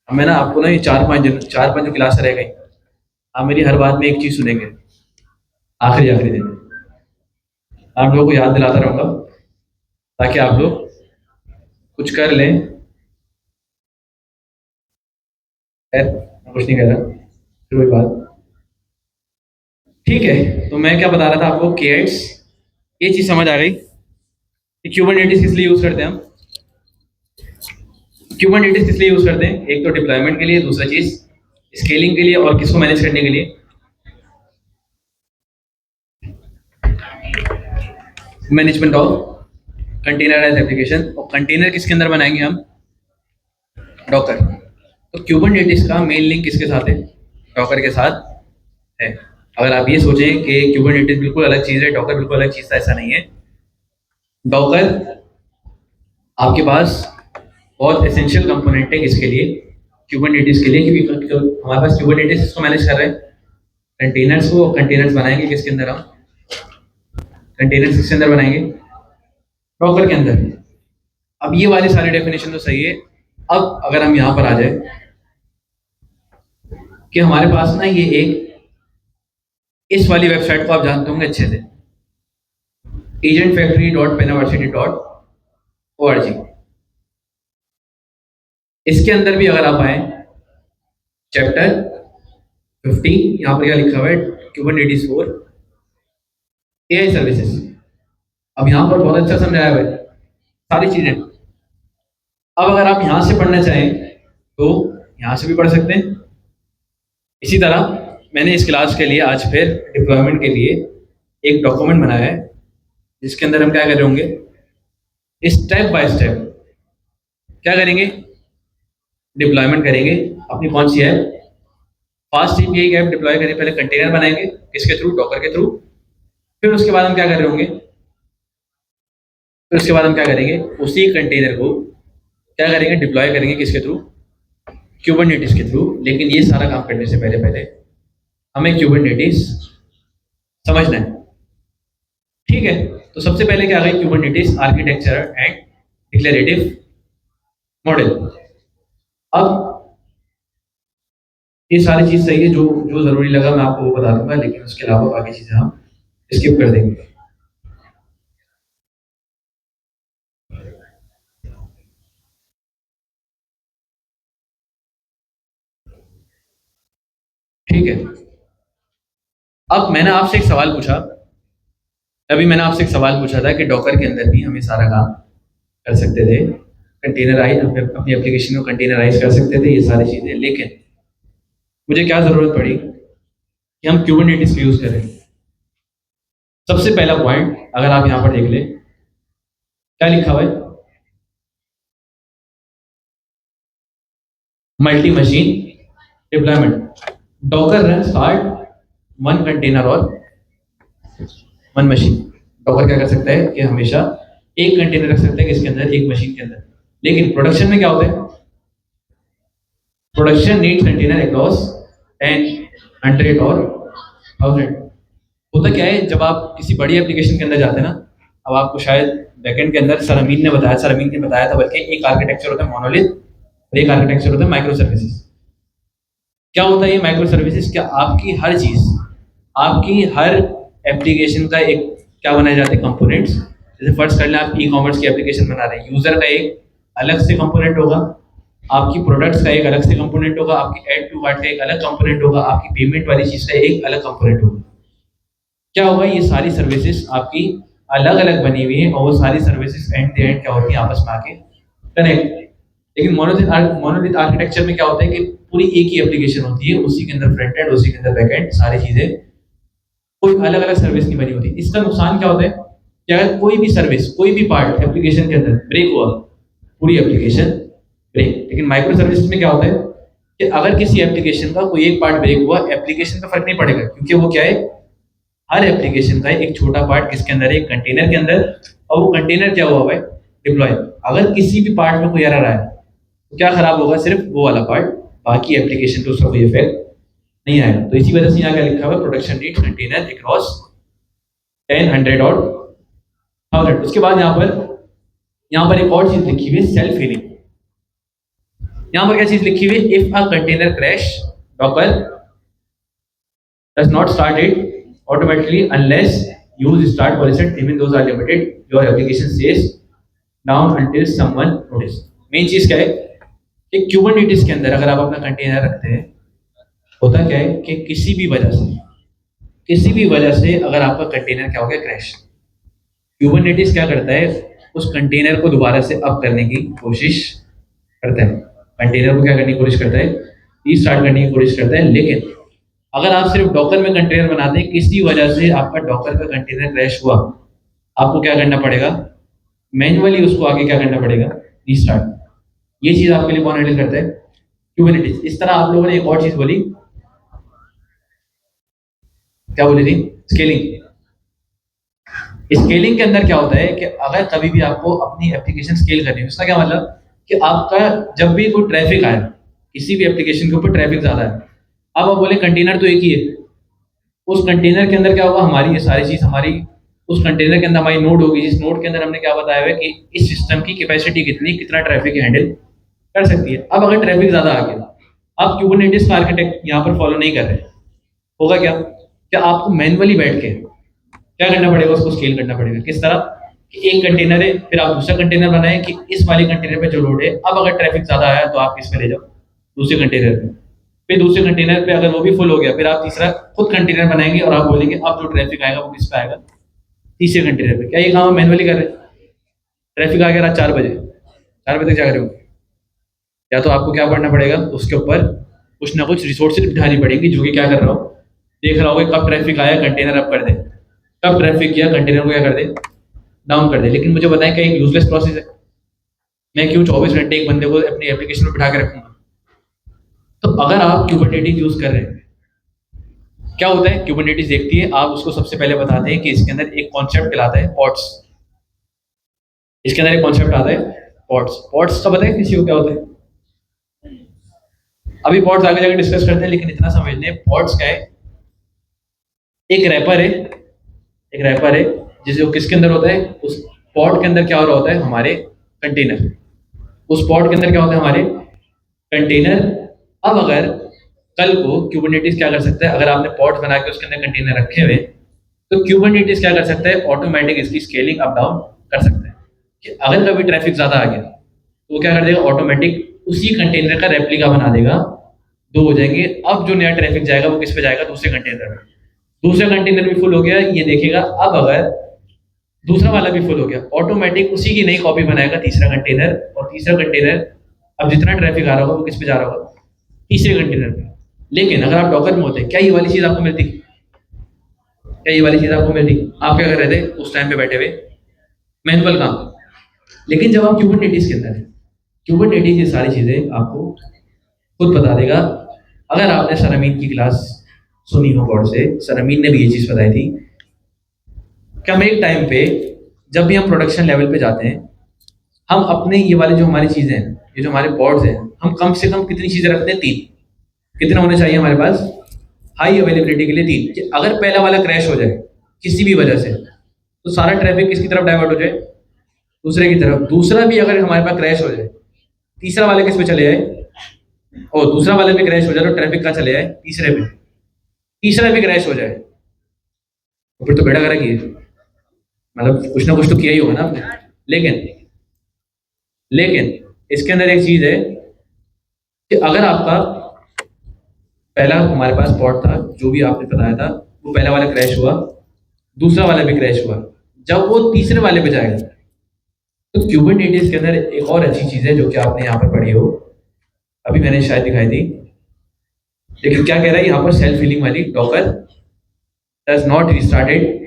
अब मैं ना आपको ना ये 4-5 जो क्लास रह गई, आप मेरी हर बात में एक चीज़ सुनेंगे आखिरी दिन। आप लोगों को याद दिलाता रहूँगा ताकि आप लोग कुछ कर लें। खैर मैं कुछ नहीं कह रहा, फिर वही बात। ठीक है, तो मैं क्या बता रहा था आपको, केएट्स, ये चीज़ समझ आ गई कि क्यूबरनेटिस किस लिए यूज़ करते हैं हम। क्यूबरनेटिस किस लिए यूज़ करते हैं, एक तो डिप्लॉयमेंट के लिए, दूसरा चीज़ स्केलिंग के लिए, और किसको मैनेज करने के लिए, मैनेजमेंट ऑफ कंटेनराइज्ड एप्लीकेशन। और कंटेनर किसके अंदर बनाएंगे हम, डॉकर। तो क्यूबरनेटिस का मेन लिंक किसके साथ है, डॉकर के साथ है। अगर आप ये सोचें कि क्यूबरनेटिस बिल्कुल अलग चीज़ है, डॉकर बिल्कुल अलग चीज़ है, ऐसा नहीं है। डॉकर आपके पास बहुत एसेंशियल कंपोनेंट है, किसके लिए, क्यूबरनेटिस के लिए, क्योंकि हमारे पास क्यूबरनेटिस इसको मैनेज कर रहे हैं, कंटेनर्स बनाएंगे किसके अंदर? हम कंटेनर्स किसके अंदर बनाएंगे? डॉकर के अंदर। अब ये वाली सारी डेफिनेशन तो सही है। अब अगर हम यहां पर आ जाए कि हमारे पास ना ये एक इस वाली वेबसाइट को आप जानते होंगे अच्छे से, agentfactory.penniversity.org। इसके अंदर भी अगर आप आए चैप्टर 50, यहाँ पर क्या लिखा हुआ है? Kubernetes for AI services. अब यहाँ पर बहुत अच्छा समझाया हुआ है सारी चीजें। अब अगर आप यहाँ से पढ़ना चाहें तो यहाँ से भी पढ़ सकते हैं। इसी तरह मैंने इस क्लास के लिए आज फिर डिप्लॉयमेंट के लिए एक डॉक्यूमेंट बनाया है, जिसके अंदर हम क्या कर रहे होंगे? स्टेप बाय स्टेप क्या करेंगे? डिप्लॉयमेंट करेंगे। अपनी कौन सी app? FastAPI app deploy करें। पहले कंटेनर बनाएंगे, किसके थ्रू? डॉकर के थ्रू। फिर उसके बाद हम क्या कर रहे होंगे? फिर उसके बाद हम क्या करेंगे? उसी कंटेनर को क्या करेंगे? डिप्लॉय करेंगे किसके थ्रू? क्यूबरनेटिस के थ्रू। लेकिन ये सारा काम करने से पहले हमें क्यूबरनेटिस समझना है, ठीक है? तो सबसे पहले क्या है? Kubernetes architecture and declarative model. अब ये सारी चीज सही है, जो जो जरूरी लगा मैं आपको वो बता दूंगा, लेकिन उसके अलावा बाकी चीजें हम स्किप कर देंगे। ठीक है। अब मैंने आपसे एक सवाल पूछा, मैंने आपसे एक सवाल पूछा था कि डॉकर के अंदर भी हमें सारा काम कर सकते थे, कंटेनराइज अपनी एप्लीकेशन को कंटेनराइज कर सकते थे, ये सारी चीजें। लेकिन मुझे क्या जरूरत पड़ी कि हम क्यूबरनेटिस को यूज करें। सबसे पहला पॉइंट अगर आप यहां पर देख ले, क्या लिखा हुआ है? Multi machine deployment. Docker run start one container और वन मशीन। डॉकर क्या कर सकता है कि हमेशा एक कंटेनर रख सकता है किसके अंदर? एक मशीन के अंदर। लेकिन प्रोडक्शन में क्या होता है? प्रोडक्शन नीड कंटेनर अक्रॉस 10, 100 और 1000। होता क्या है, जब आप किसी बड़ी एप्लीकेशन के अंदर जाते हैं ना, अब आपको शायद बैकएंड के अंदर सर अमीन ने बताया था, बल्कि एक आर्किटेक्चर होता है मोनोलिथ और एक आर्किटेक्चर होता है माइक्रो सर्विसेज। क्या होता है ये माइक्रो सर्विसेज? क्या आपकी हर चीज, आपकी हर एप्लीकेशन का एक क्या बनाए जाते हैं? कंपोनेंट्स। जैसे फर्स्ट कर लें, आप ई कॉमर्स की एप्लीकेशन बना रहे हैं, यूजर का एक अलग से कंपोनेंट होगा, आपकी प्रोडक्ट्स का एक अलग से कंपोनेंट होगा, आपकी एड टू कार्ट का एक अलग कंपोनेंट होगा, आपकी पेमेंट वाली चीज का एक अलग कंपोनेंट होगा। क्या होगा? ये सारी सर्विसेज आपकी अलग अलग बनी हुई है, और वो सारी सर्विसेज एंड टू एंड क्या होती है? आपस में आके कनेक्ट। लेकिन मोनोलिथ आर्किटेक्चर में क्या होता है कि पूरी एक ही एप्लीकेशन होती है, उसी के अंदर फ्रंट एंड, उसी के अंदर बैक एंड, सारी चीजें, कोई अलग अलग सर्विस नहीं बनी होती। इसका नुकसान क्या होता है कि अगर कोई भी सर्विस, कोई भी पार्ट एप्लीकेशन के अंदर ब्रेक हुआ, पूरी एप्लीकेशन ब्रेक। लेकिन माइक्रो सर्विस में क्या होता है कि अगर किसी एप्लीकेशन का कोई एक पार्ट ब्रेक हुआ, एप्लीकेशन पे फर्क नहीं पड़ेगा, क्योंकि वो क्या है? हर एप्लीकेशन का एक छोटा पार्ट किसके अंदर है? एक कंटेनर के अंदर। और वो कंटेनर क्या हुआ है? डिप्लॉय। अगर किसी भी पार्ट में कोई एरर आया तो क्या खराब होगा? सिर्फ वो वाला पार्ट, बाकी एप्लीकेशन पे उसका कोई इफेक्ट नहीं आएगा। तो इसी वजह से यहाँ क्या लिखा हुआ है? प्रोडक्शन नीड कंटेनर अक्रॉस 10, 100 और 1000। उसके बाद यहाँ पर एक और चीज लिखी हुई है, सेल्फ हीलिंग। यहाँ पर क्या चीज लिखी हुई है? If a container crash, Docker does not start it automatically unless use start or reset, even those are limited, your application stays down until someone notice। Main चीज क्या है कि क्यूबरनेटिस के अंदर अगर आप अपना कंटेनर रखते हैं, होता क्या है कि किसी भी वजह से अगर आपका कंटेनर क्या हो गया? क्रैश। क्यूबरनेटिस क्या करता है? उस कंटेनर को दोबारा से अप करने की कोशिश करता है, कंटेनर को क्या करने की कोशिश करता है? रीस्टार्ट करने की कोशिश करता है। लेकिन अगर आप सिर्फ डॉकर में कंटेनर बनाते हैं, किसी वजह से आपका डॉकर का कंटेनर क्रैश हुआ, आपको क्या करना पड़ेगा? मैन्युअली उसको आगे क्या करना पड़ेगा? रीस्टार्ट। ये चीज आपके लिए कौन हैंडल करता है? क्यूबरनेटिस। इस तरह आप लोगों ने एक और चीज बोली, क्या बोली थी? स्केलिंग। स्केलिंग के अंदर क्या होता है कि अगर कभी भी आपको अपनी एप्लीकेशन स्केल करनी है, उसका क्या मतलब कि आपका जब भी कोई ट्रैफिक आए, किसी भी एप्लीकेशन के ऊपर ट्रैफिक ज्यादा है, अब आप बोले कंटेनर तो एक ही है, उस कंटेनर के अंदर क्या होगा, हमारी ये सारी चीज़ हमारी उस कंटेनर के अंदर हमारी नोड होगी, जिस नोड के अंदर हमने क्या बताया हुआ है कि इस सिस्टम की कैपेसिटी कितनी, कितना ट्रैफिक हैंडल कर सकती है। अब अगर ट्रैफिक ज़्यादा आ गया, आप क्यूबरनेटिस का आर्किटेक्ट यहाँ पर फॉलो नहीं कर रहे, होगा क्या, क्या आपको मैनुअली बैठ के क्या करना पड़ेगा, उसको स्केल करना पड़ेगा। किस तरह कि एक कंटेनर है, फिर आप दूसरा कंटेनर बनाएं कि इस वाले कंटेनर पे जो लोड है, अब अगर ट्रैफिक ज़्यादा आया तो आप किस पे ले जाओ, दूसरे कंटेनर पे। फिर दूसरे कंटेनर पे अगर वो भी फुल हो गया, फिर आप तीसरा खुद कंटेनर बनाएंगे और आप बोलेंगे अब जो ट्रैफिक आएगा वो किस पे आएगा, तीसरे कंटेनर पे। क्या ये काम हम मैनुअली कर रहे हैं? ट्रैफिक आ गया रात 4 बजे, 4 बजे तक जा रहे हो, या तो आपको क्या करना पड़ेगा, उसके ऊपर कुछ ना कुछ रिसोर्सेज बिठानी पड़ेगी, जो कि क्या कर रहा हो, देख रहा होगा कब ट्रैफिक आया कंटेनर अप कर दे, कब ट्रैफिक किया कंटेनर को क्या कर दे, डाउन कर दे। लेकिन मुझे बताएं क्या एक यूजलेस प्रोसेस है? मैं क्यों 24 घंटे एक बंदे को अपनी एप्लीकेशन में बिठा के रखूंगा? तो अगर आप क्यूबरनेटिस यूज कर रहे हैं, क्या होता है, क्यूबरनेटिस देखती है, आप उसको सबसे पहले बताते हैं कि इसके अंदर एक कॉन्सेप्ट कहलाता है पॉड्स। इसके अंदर एक कॉन्सेप्ट आता है पॉड्स। पॉड्स का पता है किसी को क्या होता है? अभी पॉड्स आगे जाकर डिस्कस करते हैं, लेकिन इतना समझ लें पॉड्स क्या है। एक रैपर है, एक रैपर है जिसे वो किसके अंदर होता है, उस पॉड के अंदर क्या हो रहा होता है, हमारे कंटेनर। उस पॉड के अंदर क्या होता है, हमारे कंटेनर। अब अगर कल को क्यूबरनेटिस क्या कर सकता है, अगर आपने पॉड्स बना के उसके अंदर कंटेनर रखे हुए, तो क्यूबरनेटिस क्या कर सकता है, ऑटोमेटिक इसकी स्केलिंग अप डाउन कर सकता है। कि अगर कभी ट्रैफिक ज़्यादा आ गया तो वो क्या कर देगा, ऑटोमेटिक उसी कंटेनर का रेप्लिका बना देगा, दो हो जाएंगे। अब जो नया ट्रैफिक जाएगा वो किस पे जाएगा, दूसरे कंटेनर में। दूसरा कंटेनर भी फुल हो गया, ये देखेगा। अब अगर दूसरा वाला भी फुल हो गया, ऑटोमेटिक उसी की नई कॉपी बनाएगा तीसरा कंटेनर, और तीसरा कंटेनर अब जितना ट्रैफिक आ रहा होगा वो किस पे जा रहा होगा, तीसरे कंटेनर पे। लेकिन अगर आप डॉकर में होते, क्या ये वाली चीज़ आपको मिलती, क्या ये वाली चीज़ आपको मिलती? आप क्या कर रहे थे उस टाइम पे बैठे हुए, मैनुअल काम। लेकिन जब आप क्यूबरनेटिस के अंदर है, क्यूबरनेटिस ये सारी चीज़ें आपको खुद बता देगा। अगर आपने सर अमीन की क्लास सुनी हो गौर से, सर अमीन ने भी ये चीज़ बताई थी कि हम एक टाइम पे जब भी हम प्रोडक्शन लेवल पे जाते हैं, हम अपने ये वाले जो हमारी चीज़ें हैं, ये जो हमारे पॉड्स हैं, हम कम से कम कितनी चीज़ें रखते हैं, 3। कितना होना चाहिए हमारे पास हाई अवेलेबिलिटी के लिए? 3। कि अगर पहला वाला क्रैश हो जाए किसी भी वजह से, तो सारा ट्रैफिक किसकी तरफ डाइवर्ट हो जाए, दूसरे की तरफ। दूसरा भी अगर हमारे पास क्रैश हो जाए, तीसरा वाले किस पे चले जाए, और दूसरा वाले पे क्रैश हो जाए तो ट्रैफिक कहाँ चले जाए, तीसरे पे। तीसरा भी क्रैश हो जाए तो फिर तो बेड़ा गर्क ही है, मतलब कुछ ना कुछ तो किया ही होगा ना आपने। लेकिन लेकिन इसके अंदर एक चीज़ है कि अगर आपका पहला हमारे पास पॉट था, जो भी आपने बताया था, वो पहला वाला क्रैश हुआ, दूसरा वाला भी क्रैश हुआ, जब वो तीसरे वाले पे जाएगा, तो क्यूबरनेटिस के अंदर एक और अच्छी चीज़ है जो कि आपने यहाँ पर पढ़ी हो, अभी मैंने शायद दिखाई थी। लेकिन क्या कह रहा है यहाँ पर, सेल्फ हीलिंग वाली, Docker does not restarted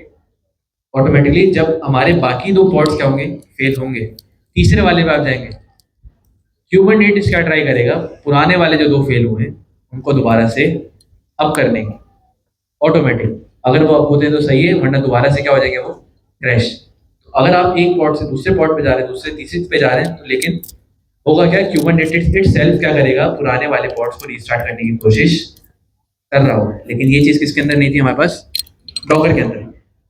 automatically. जब हमारे बाकी 2 पॉड्स क्या होंगे, फेल होंगे, तीसरे वाले पे आप जाएंगे, क्यूबरनेटिस क्या ट्राई करेगा, पुराने वाले जो 2 फेल हुए हैं उनको दोबारा से अप करने की, ऑटोमेटिक। अगर वो अप होते हैं तो सही है, वरना दोबारा से क्या हो जाएंगे, वो क्रैश। तो अगर आप एक पॉट से दूसरे पॉट पे जा रहे हैं, दूसरे तीसरे पे जा रहे हैं, तो लेकिन होगा क्या, क्यूबरनेटिस इटसेल्फ क्या करेगा, पुराने वाले पॉट्स को रीस्टार्ट करने की कोशिश कर रहा होगा। लेकिन ये चीज़ किसके अंदर नहीं थी, हमारे पास डॉकर के अंदर।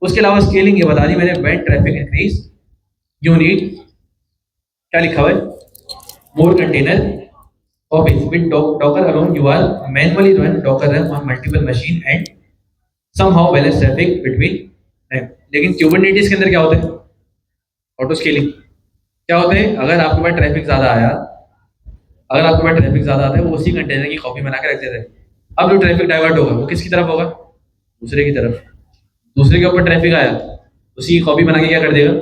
उसके अलावा स्केलिंग ये बता दी मैंने, when traffic increase you need, क्या लिखा हुआ है, मोर container copies. With Docker alone, you are manually run Docker run on multiple machine and somehow balance traffic between them. लेकिन Kubernetes के अंदर क्या होता है, ऑटो स्केलिंग। क्या होता है, अगर आपके पास ट्रैफिक ज़्यादा आया, अगर आपके पास ट्रैफिक ज़्यादा आता है, वो उसी कंटेनर की कॉपी बना के रख देते हैं। अब जो ट्रैफिक डाइवर्ट होगा वो किसकी तरफ होगा, दूसरे की तरफ। दूसरे के ऊपर ट्रैफिक आया, उसी की कॉपी बना के क्या कर देगा,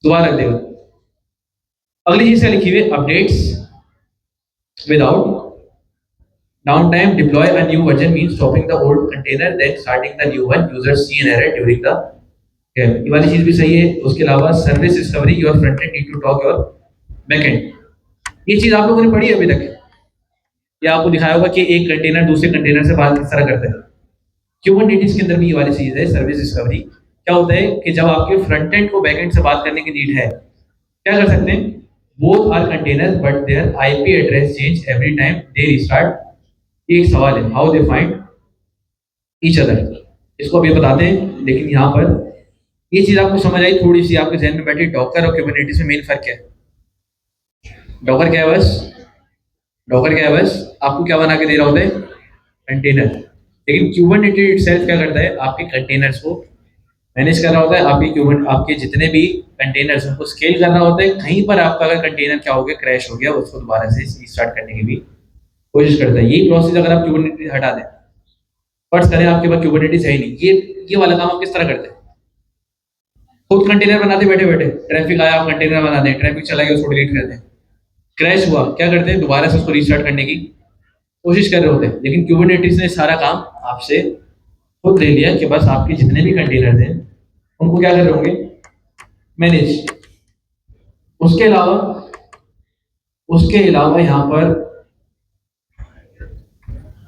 दोबारा रख देगा। अगली चीज़ क्या लिखी हुई है, updates without downtime. Deploy a new version means stopping the old container then starting the new one. Users see an error during the game. ये वाली चीज़ भी सही है। उसके अलावा service discovery, your front end need to talk your back end. ये चीज़ आप लोगों ने पढ़ी है अभी तक, या आपको दिखाया होगा कि एक कंटेनर दूसरे कंटेनर से बात किस तरह करता है। क्यूबरनेटिस के अंदर भी ये वाली चीज़ है, सर्विस डिस्कवरी। क्या होता है कि जब आपके फ्रंट एंड को बैक एंड से बात करने की नीड है, क्या कर सकते हैं, both are containers but their IP address change every time they restart. एक सवाल है, how they find each other. इसको अभी बताते हैं, लेकिन यहाँ पर ये चीज आपको समझ आई थोड़ी सी आपके जहन में बैठी, डॉकर और कुबरनेटिस में मेन फर्क क्या है? डॉकर क्या है? बस आपको क्या बना के दे रहा होता है? कंटेनर। लेकिन कुबरनेटिस इटसेल्फ क्या करता है? आपके कंटेनर्स को मैनेज कर रहा होता है, आपके जितने भी कंटेनर्स उनको स्केल कर रहा होता है। कहीं पर आपका अगर कंटेनर क्या हो गया, क्रैश हो गया, उसको दोबारा से रीस्टार्ट करने की भी कोशिश करता है। यही प्रोसेस अगर आप कुबरनेटिस हटा दें, फर्ज करें आपके पास कुबरनेटिस है ही नहीं, ये वाला काम आप किस तरह करते हैं? खुद कंटेनर बनाते बैठे बैठे, ट्रैफिक आया आप कंटेनर बना दें, ट्रैफिक चला गया उसको डिलीट कर दें, क्रैश हुआ क्या करते हैं? दोबारा से उसको रीस्टार्ट करने की कोशिश कर रहे होते हैं। लेकिन कुबरनेटिस ने सारा काम आपसे खुद ले लिया कि बस आपके जितने भी कंटेनर हैं उनको क्या कर रहे होंगे? मैनेज। उसके अलावा यहाँ पर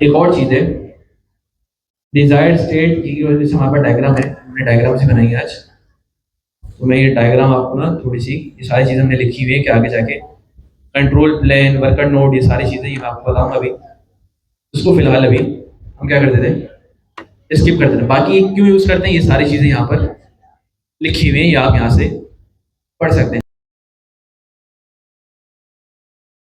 एक और चीज है, डिजायर्ड स्टेट की वजह से हमारे पास डायग्राम है, हमने डायग्राम से बनाई है आज। तो मैं ये डायग्राम आपको ना थोड़ी सी, ये सारी चीजें हमने लिखी हुई है कि आगे जाके कंट्रोल प्लेन, वर्कर नोड, ये सारी चीजें ये मैं आपको बताऊंगा अभी। उसको फिलहाल अभी हम क्या करते थे, स्किप करते थे। बाकी क्यों यूज करते हैं, ये सारी चीजें यहाँ पर लिखी हुई है, ये आप यहाँ से पढ़ सकते हैं।